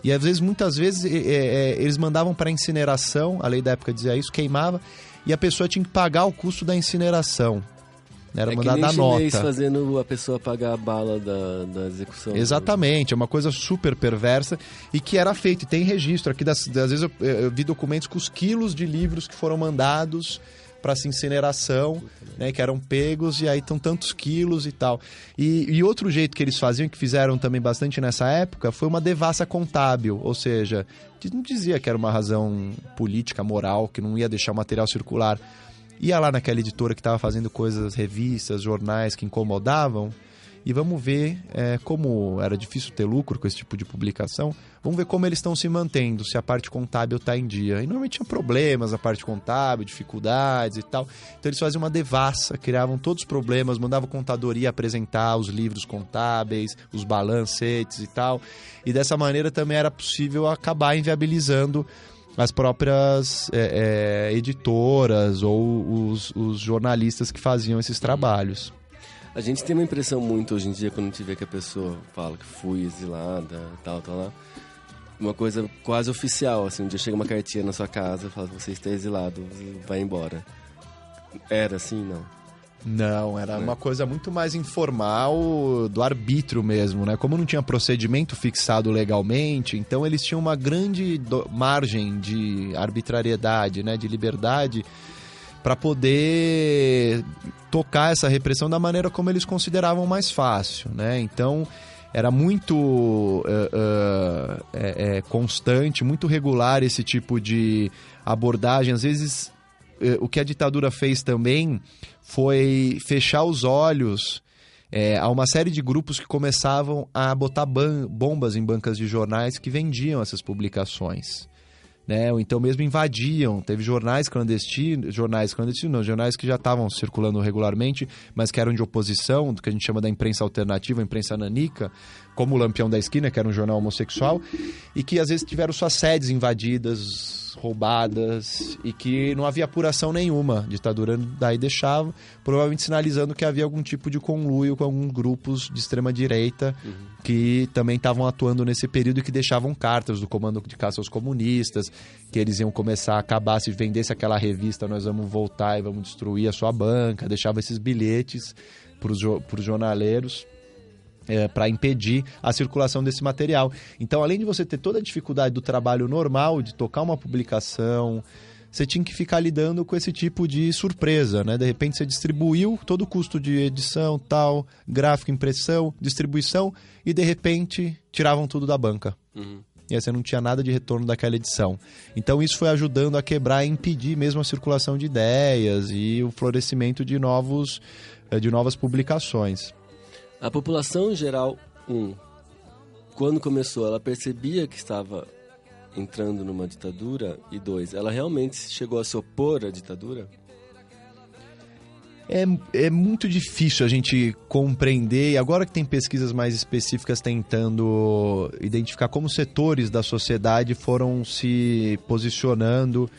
E às vezes, muitas vezes, eles mandavam para incineração, a lei da época dizia isso, queimava, e a pessoa tinha que pagar o custo da incineração. Era mandada a nota. Fazendo a pessoa pagar a bala da execução. Exatamente, é uma coisa super perversa e que era feito. E tem registro aqui, às vezes eu vi documentos com os quilos de livros que foram mandados para essa incineração, né, que eram pegos, e aí estão tantos quilos e tal. E outro jeito que eles faziam, que fizeram também bastante nessa época, foi uma devassa contábil, ou seja, não dizia que era uma razão política, moral, que não ia deixar o material circular. Ia lá naquela editora que estava fazendo coisas, revistas, jornais que incomodavam, e vamos ver como era difícil ter lucro com esse tipo de publicação, vamos ver como eles estão se mantendo, se a parte contábil está em dia. E normalmente tinha problemas na parte contábil, dificuldades e tal. Então eles faziam uma devassa, criavam todos os problemas, mandavam a contadoria apresentar os livros contábeis, os balancetes e tal. E dessa maneira também era possível acabar inviabilizando as próprias editoras ou os jornalistas que faziam esses trabalhos. A gente tem uma impressão muito hoje em dia, quando a gente vê que a pessoa fala que fui exilada, tal, lá, uma coisa quase oficial, assim, um dia chega uma cartinha na sua casa e fala, você está exilado, vai embora. Era assim, não? Não, era uma coisa muito mais informal, do arbítrio mesmo, né? Como não tinha procedimento fixado legalmente, então eles tinham uma grande margem de arbitrariedade, né? De liberdade, para poder tocar essa repressão da maneira como eles consideravam mais fácil, né? Então era muito constante, muito regular esse tipo de abordagem. Às vezes o que a ditadura fez também foi fechar os olhos a uma série de grupos que começavam a botar bombas em bancas de jornais que vendiam essas publicações. né? Ou então mesmo invadiam. Teve jornais clandestinos não, jornais que já estavam circulando regularmente, mas que eram de oposição, do que a gente chama da imprensa alternativa, a imprensa nanica, como o Lampião da Esquina, que era um jornal homossexual, e que às vezes tiveram suas sedes invadidas, roubadas, e que não havia apuração nenhuma. A ditadura daí deixava, provavelmente sinalizando que havia algum tipo de conluio com alguns grupos de extrema-direita que também estavam atuando nesse período e que deixavam cartas do Comando de Caça aos Comunistas, que eles iam começar a acabar, se vendesse aquela revista, nós vamos voltar e vamos destruir a sua banca, deixava esses bilhetes para os jornaleiros, para impedir a circulação desse material. Então, além de você ter toda a dificuldade do trabalho normal, de tocar uma publicação, você tinha que ficar lidando com esse tipo de surpresa, né? De repente você distribuiu todo o custo de edição, tal, gráfico, impressão, distribuição, e de repente tiravam tudo da banca. E aí você não tinha nada de retorno daquela edição. Então isso foi ajudando a quebrar e impedir mesmo a circulação de ideias e o florescimento de novas publicações. A população em geral, quando começou, ela percebia que estava entrando numa ditadura, e 2, ela realmente chegou a se opor à ditadura? É muito difícil a gente compreender, e agora que tem pesquisas mais específicas tentando identificar como setores da sociedade foram se posicionando.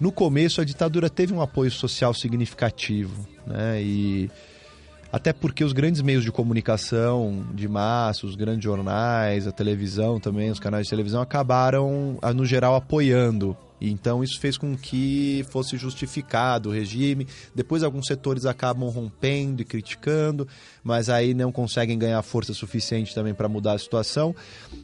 No começo, a ditadura teve um apoio social significativo, né? E até porque os grandes meios de comunicação de massa, os grandes jornais, a televisão também, os canais de televisão acabaram, no geral, apoiando. Então isso fez com que fosse justificado o regime. Depois alguns setores acabam rompendo e criticando, mas aí não conseguem ganhar força suficiente também para mudar a situação.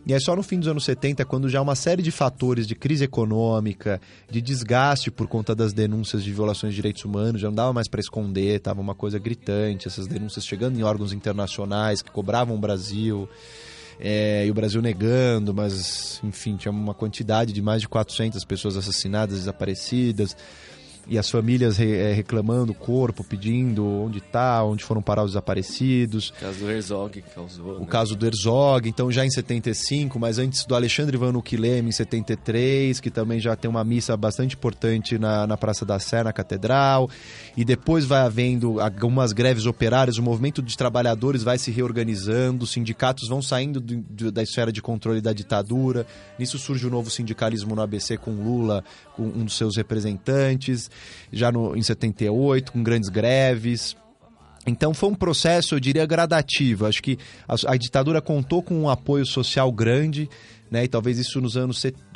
E aí só no fim dos anos 70, quando já uma série de fatores de crise econômica, de desgaste por conta das denúncias de violações de direitos humanos, já não dava mais para esconder, estava uma coisa gritante, essas denúncias chegando em órgãos internacionais que cobravam o Brasil. E o Brasil negando, mas, enfim, tinha uma quantidade de mais de 400 pessoas assassinadas, desaparecidas, e as famílias reclamando o corpo, pedindo onde está, onde foram parar os desaparecidos. O caso do Herzog que causou, O caso do Herzog, então já em 75, mas antes do Alexandre Van Uquileme em 73, que também já tem uma missa bastante importante na Praça da Sé, na Catedral, e depois vai havendo algumas greves operárias, o movimento de trabalhadores vai se reorganizando, os sindicatos vão saindo da esfera de controle da ditadura, nisso surge o novo sindicalismo no ABC com Lula, com um dos seus representantes, já em 78, com grandes greves. Então foi um processo, eu diria, gradativo. Acho que a ditadura contou com um apoio social grande, né? E talvez isso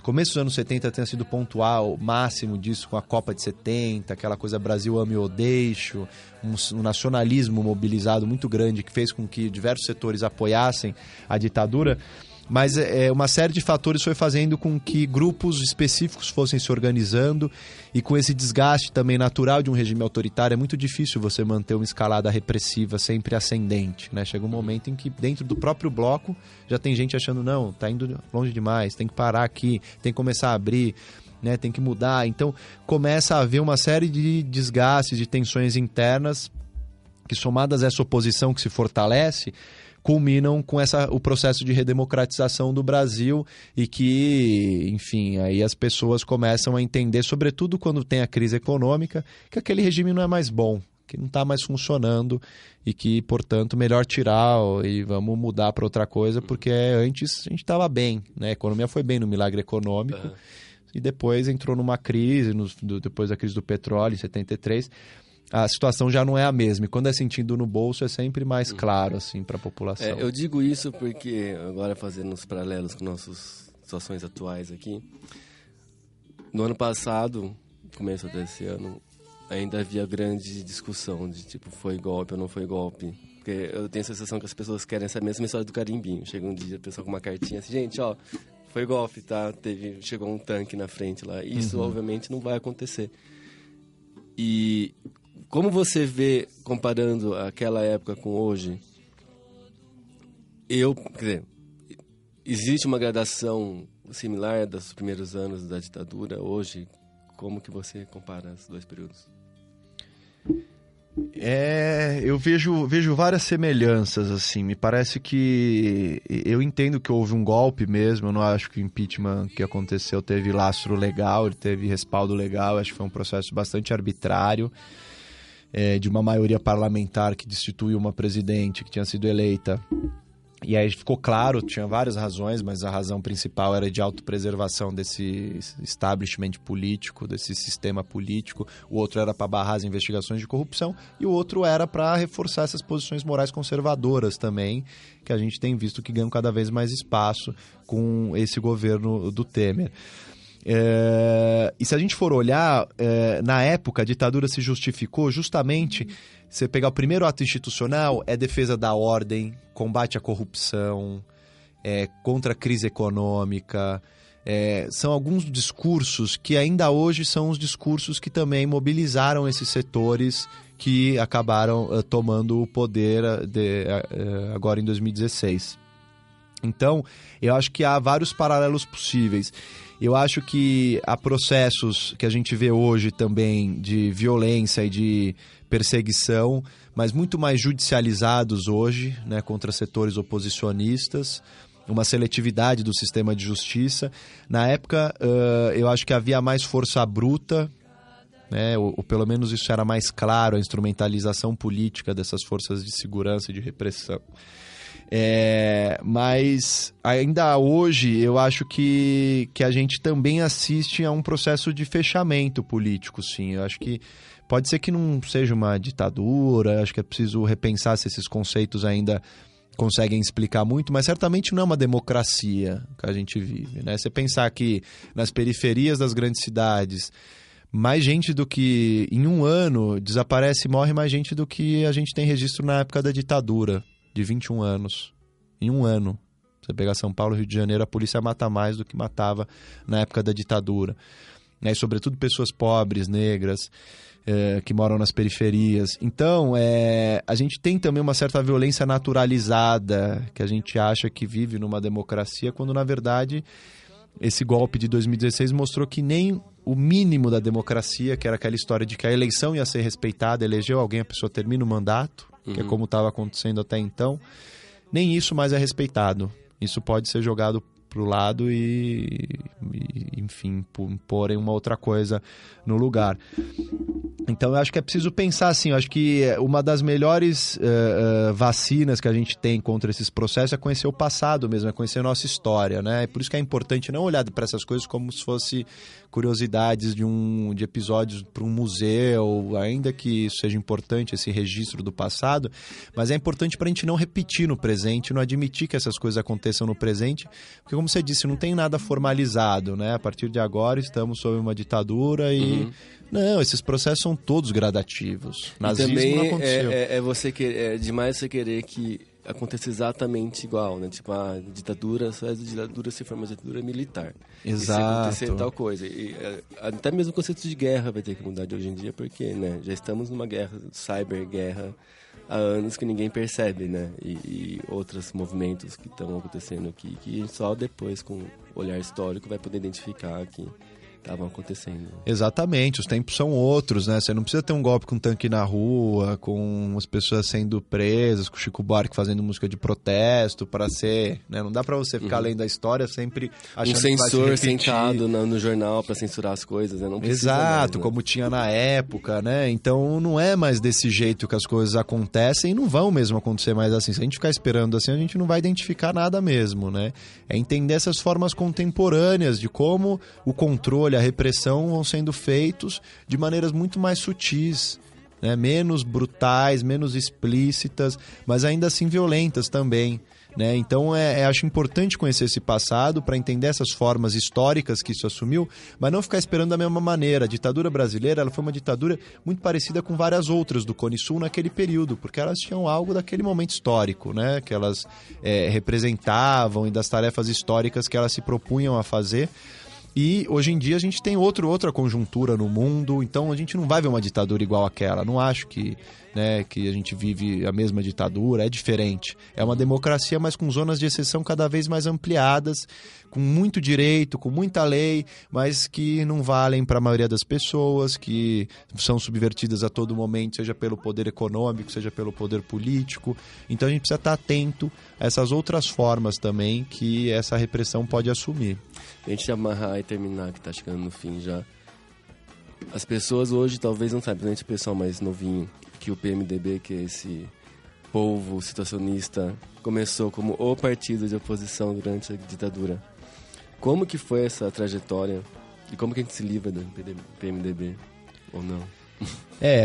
começo dos anos 70 tenha sido pontual, máximo disso com a Copa de 70, aquela coisa Brasil ame ou deixo, um nacionalismo mobilizado muito grande que fez com que diversos setores apoiassem a ditadura. Mas uma série de fatores foi fazendo com que grupos específicos fossem se organizando, e com esse desgaste também natural de um regime autoritário é muito difícil você manter uma escalada repressiva sempre ascendente, né? Chega um momento em que dentro do próprio bloco já tem gente achando, não, tá indo longe demais, tem que parar aqui, tem que começar a abrir, né? Tem que mudar. Então começa a haver uma série de desgastes, de tensões internas que, somadas a essa oposição que se fortalece, culminam com o processo de redemocratização do Brasil, e que, enfim, aí as pessoas começam a entender, sobretudo quando tem a crise econômica, que aquele regime não é mais bom, que não está mais funcionando, e que, portanto, melhor tirar e vamos mudar para outra coisa, porque antes a gente estava bem, né? A economia foi bem no milagre econômico, e depois entrou numa crise, depois da crise do petróleo, em 73, a situação já não é a mesma. E quando é sentido no bolso, é sempre mais claro, assim, para a população. Eu digo isso porque, agora fazendo os paralelos com nossas situações atuais aqui, no ano passado, começo desse ano, ainda havia grande discussão de, tipo, foi golpe ou não foi golpe. Porque eu tenho a sensação que as pessoas querem essa mesma história do carimbinho. Chega um dia, a pessoa com uma cartinha assim, gente, ó, foi golpe, tá? Chegou um tanque na frente lá. Isso, obviamente, não vai acontecer. E como você vê, comparando aquela época com hoje, quer dizer, existe uma gradação similar dos primeiros anos da ditadura hoje? Como que você compara os dois períodos? Eu vejo várias semelhanças, assim. Me parece que... Eu entendo que houve um golpe mesmo. Eu não acho que o impeachment que aconteceu teve lastro legal, ele teve respaldo legal. Acho que foi um processo bastante arbitrário, de uma maioria parlamentar que destituiu uma presidente que tinha sido eleita. E aí ficou claro, tinha várias razões, mas a razão principal era de autopreservação desse establishment político, desse sistema político. O outro era para barrar as investigações de corrupção e o outro era para reforçar essas posições morais conservadoras também, que a gente tem visto que ganham cada vez mais espaço com esse governo do Temer. E se a gente for olhar, na época a ditadura se justificou justamente... Você pegar o primeiro ato institucional, é defesa da ordem, combate à corrupção, contra a crise econômica. São alguns discursos que ainda hoje são os discursos que também mobilizaram esses setores que acabaram tomando o poder agora em 2016. Então, eu acho que há vários paralelos possíveis. Eu acho que há processos que a gente vê hoje também de violência e de perseguição, mas muito mais judicializados hoje, né, contra setores oposicionistas, uma seletividade do sistema de justiça. Na época, eu acho que havia mais força bruta, né, ou pelo menos isso era mais claro, a instrumentalização política dessas forças de segurança e de repressão. Mas ainda hoje eu acho que a gente também assiste a um processo de fechamento político, sim. Eu acho que pode ser que não seja uma ditadura, acho que é preciso repensar se esses conceitos ainda conseguem explicar muito, mas certamente não é uma democracia que a gente vive, né? Você pensar que nas periferias das grandes cidades, mais gente do que em um ano desaparece e morre mais gente do que a gente tem registro na época da ditadura, de 21 anos. Em um ano. Você pegar São Paulo, Rio de Janeiro, a polícia mata mais do que matava na época da ditadura. E sobretudo pessoas pobres, negras, que moram nas periferias. Então, a gente tem também uma certa violência naturalizada, que a gente acha que vive numa democracia, quando na verdade esse golpe de 2016 mostrou que nem o mínimo da democracia, que era aquela história de que a eleição ia ser respeitada, elegeu alguém, a pessoa termina o mandato, que é como estava acontecendo até então, nem isso mais é respeitado. Isso pode ser jogado para o lado enfim, porem uma outra coisa no lugar. Então eu acho que é preciso pensar assim, eu acho que uma das melhores vacinas que a gente tem contra esses processos é conhecer o passado mesmo, é conhecer a nossa história, né? Por isso que é importante não olhar para essas coisas como se fosse curiosidades de episódios para um museu, ainda que isso seja importante, esse registro do passado, mas é importante para a gente não repetir no presente, não admitir que essas coisas aconteçam no presente, porque como você disse, não tem nada formalizado, né? A partir de agora estamos sob uma ditadura e... Não, esses processos são todos gradativos. Nazismo também não aconteceu. É demais você querer que aconteça exatamente igual, né? Tipo, a ditadura, só a ditadura se for uma ditadura militar. Exato. E se acontecer tal coisa. E, até mesmo o conceito de guerra vai ter que mudar de hoje em dia, porque, né? Já estamos numa guerra, cyber-guerra, há anos que ninguém percebe, né? E outros movimentos que estão acontecendo aqui, que só depois, com olhar histórico, vai poder identificar que estavam acontecendo. Exatamente, os tempos são outros, né? Você não precisa ter um golpe com tanque na rua, com as pessoas sendo presas, com o Chico Buarque fazendo música de protesto para ser, né? Não dá para você ficar lendo a história sempre achando um censor que vai se repetir. sentado no jornal para censurar as coisas, né? Não precisa Exato, mais, né? como tinha na época, né? Então não é mais desse jeito que as coisas acontecem e não vão mesmo acontecer mais assim. Se a gente ficar esperando assim, a gente não vai identificar nada mesmo, né? É entender essas formas contemporâneas de como o controle, a repressão vão sendo feitos de maneiras muito mais sutis, né? Menos brutais, menos explícitas, mas ainda assim violentas também, né? Então acho importante conhecer esse passado para entender essas formas históricas que isso assumiu, mas não ficar esperando da mesma maneira. A ditadura brasileira ela foi uma ditadura muito parecida com várias outras do Cone Sul naquele período, porque elas tinham algo daquele momento histórico, né? Que elas representavam e das tarefas históricas que elas se propunham a fazer. E hoje em dia a gente tem outra conjuntura no mundo, então a gente não vai ver uma ditadura igual àquela. Não acho que a gente vive a mesma ditadura, é diferente. É uma democracia, mas com zonas de exceção cada vez mais ampliadas, com muito direito, com muita lei, mas que não valem para a maioria das pessoas, que são subvertidas a todo momento, seja pelo poder econômico, seja pelo poder político. Então a gente precisa estar atento a essas outras formas também que essa repressão pode assumir. A gente amarrar e terminar, que tá chegando no fim já. As pessoas hoje talvez não saibam, principalmente o pessoal mais novinho, que o PMDB, que é esse povo situacionista, começou como o partido de oposição durante a ditadura. Como que foi essa trajetória e como que a gente se livra do PMDB ou não?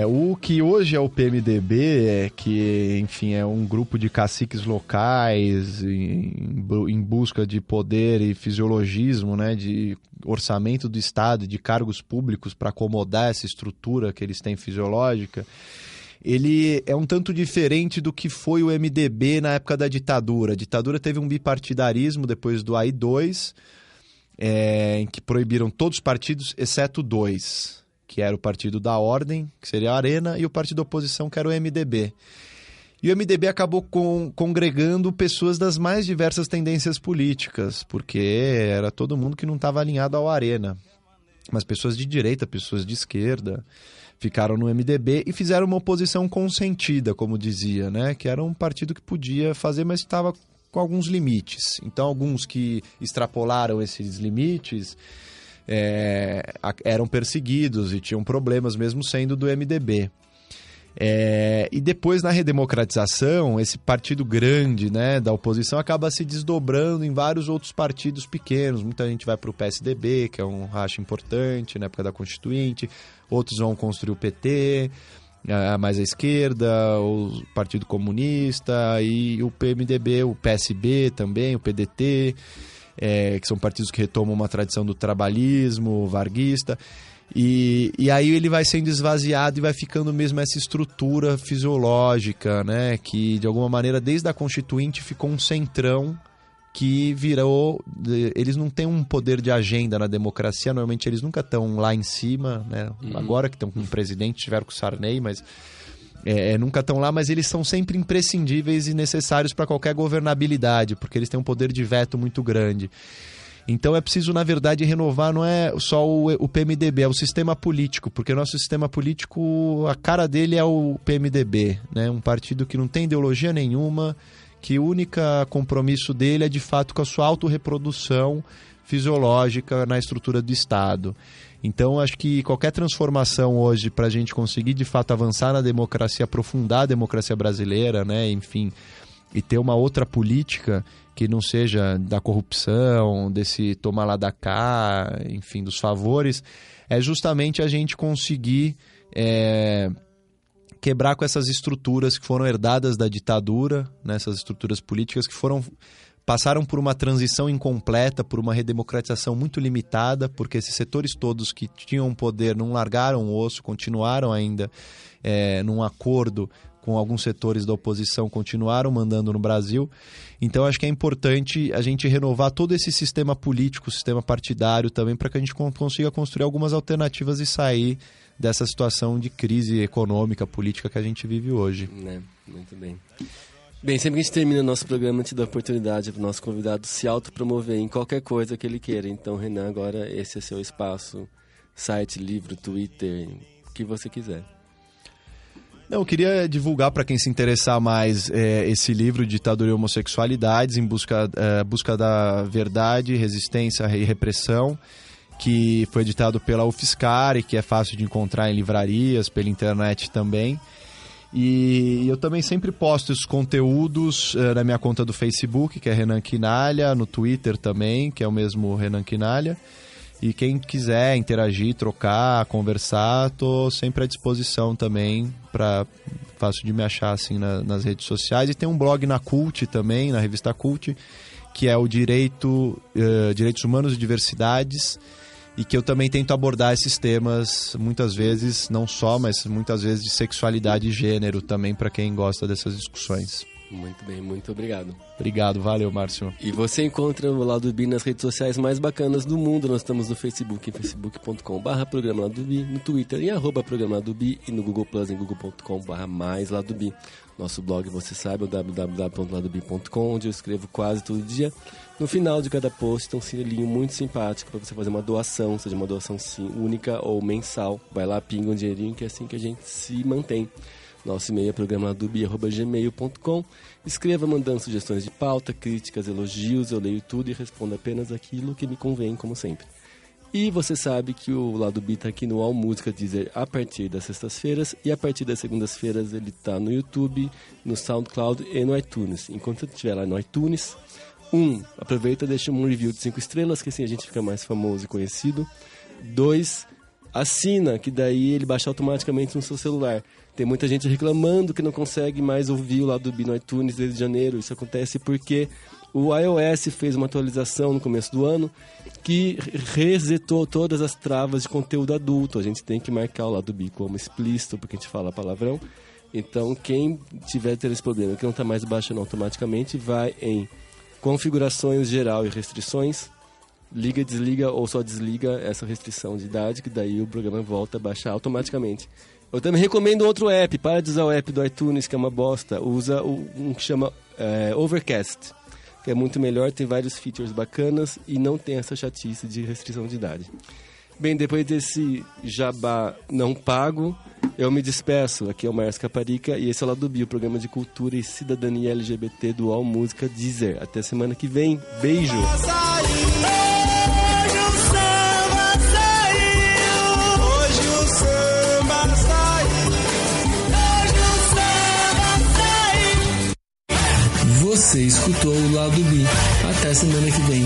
O que hoje é o PMDB é que, enfim, é um grupo de caciques locais em busca de poder e fisiologismo, né, de orçamento do Estado, de cargos públicos para acomodar essa estrutura que eles têm fisiológica. Ele é um tanto diferente do que foi o MDB na época da ditadura. A ditadura teve um bipartidarismo depois do AI-2, em que proibiram todos os partidos, exceto 2, que era o Partido da Ordem, que seria a Arena, e o partido da oposição, que era o MDB. E o MDB acabou congregando pessoas das mais diversas tendências políticas, porque era todo mundo que não estava alinhado ao Arena. Mas pessoas de direita, pessoas de esquerda, ficaram no MDB e fizeram uma oposição consentida, como dizia, né? Que era um partido que podia fazer, mas estava com alguns limites. Então, alguns que extrapolaram esses limites eram perseguidos e tinham problemas, mesmo sendo do MDB. E depois, na redemocratização, esse partido grande, né, da oposição acaba se desdobrando em vários outros partidos pequenos. Muita gente vai para o PSDB, que é um racha importante na época da Constituinte. Outros vão construir o PT, mais à esquerda, o Partido Comunista e o PMDB, o PSB também, o PDT, que são partidos que retomam uma tradição do trabalhismo varguista. E aí ele vai sendo esvaziado e vai ficando mesmo essa estrutura fisiológica, né? Que de alguma maneira desde a Constituinte ficou um centrão que virou... Eles não têm um poder de agenda na democracia, normalmente eles nunca estão lá em cima, né? Agora que estão com o presidente, tiveram com o Sarney, mas nunca estão lá, mas eles são sempre imprescindíveis e necessários para qualquer governabilidade, porque eles têm um poder de veto muito grande. Então é preciso, na verdade, renovar, não é só o PMDB, é o sistema político, porque o nosso sistema político, a cara dele é o PMDB, né? Um partido que não tem ideologia nenhuma, que o único compromisso dele é, de fato, com a sua autorreprodução fisiológica na estrutura do Estado. Então, acho que qualquer transformação hoje para a gente conseguir, de fato, avançar na democracia, aprofundar a democracia brasileira, né? Enfim, e ter uma outra política que não seja da corrupção, desse tomar lá da cá, enfim, dos favores, é justamente a gente conseguir quebrar com essas estruturas que foram herdadas da ditadura, né, essas estruturas políticas que passaram por uma transição incompleta, por uma redemocratização muito limitada, porque esses setores todos que tinham poder não largaram o osso, continuaram ainda num acordo com alguns setores da oposição, continuaram mandando no Brasil. Então, acho que é importante a gente renovar todo esse sistema político, sistema partidário também, para que a gente consiga construir algumas alternativas e sair dessa situação de crise econômica, política que a gente vive hoje. Muito bem. Bem, sempre que a gente termina o nosso programa, a gente dá a oportunidade para o nosso convidado se autopromover em qualquer coisa que ele queira. Então, Renan, agora esse é seu espaço, site, livro, Twitter, o que você quiser. Eu queria divulgar para quem se interessar mais esse livro, Ditadura e Homossexualidades, em busca da verdade, resistência e repressão, que foi editado pela UFSCar e que é fácil de encontrar em livrarias, pela internet também. E eu também sempre posto os conteúdos na minha conta do Facebook, que é Renan Quinalha, no Twitter também, que é o mesmo Renan Quinalha. E quem quiser interagir, trocar, conversar, estou sempre à disposição também, fácil de me achar assim nas redes sociais. E tem um blog na Cult também, na revista Cult, que é o Direitos Humanos e Diversidades, e que eu também tento abordar esses temas muitas vezes, não só, mas muitas vezes de sexualidade e gênero também, para quem gosta dessas discussões. Muito bem, muito obrigado. Obrigado, valeu, Márcio. E você encontra o Lado B nas redes sociais mais bacanas do mundo. Nós estamos no Facebook, em facebook.com/Programa Lado B, no Twitter em @Programa Lado B e no Google Plus em google.com/mais Lado B. Nosso blog, você sabe, é o www.ladob.com, onde eu escrevo quase todo dia. No final de cada post tem um sininho muito simpático para você fazer uma doação, seja uma doação única ou mensal. Vai lá, pinga um dinheirinho, que é assim que a gente se mantém. Nosso e-mail é programaladub@gmail.com. Escreva mandando sugestões de pauta, críticas, elogios. Eu leio tudo e respondo apenas aquilo que me convém, como sempre. E você sabe que o Lado B está aqui no All Música Deezer a partir das sextas-feiras. E a partir das segundas-feiras ele está no YouTube, no SoundCloud e no iTunes. Enquanto você estiver lá no iTunes, aproveita e deixa um review de 5 estrelas, que assim a gente fica mais famoso e conhecido. 2, assina, que daí ele baixa automaticamente no seu celular. Tem muita gente reclamando que não consegue mais ouvir o Lado B no iTunes desde janeiro. Isso acontece porque o iOS fez uma atualização no começo do ano que resetou todas as travas de conteúdo adulto. A gente tem que marcar o Lado B como explícito, porque a gente fala palavrão. Então, quem tiver ter esse problema, que não está mais baixando automaticamente, vai em configurações geral e restrições, liga, desliga ou só desliga essa restrição de idade, que daí o programa volta a baixar automaticamente. Eu também recomendo outro app. Para de usar o app do iTunes, que é uma bosta. Usa um que chama Overcast, que é muito melhor, tem vários features bacanas e não tem essa chatice de restrição de idade. Bem, depois desse jabá não pago, eu me despeço. Aqui é o Márcio Caparica e esse é o Lado B, o programa de cultura e cidadania LGBT do All Música Deezer. Até semana que vem. Beijo! Você escutou o Lado B. Até semana que vem.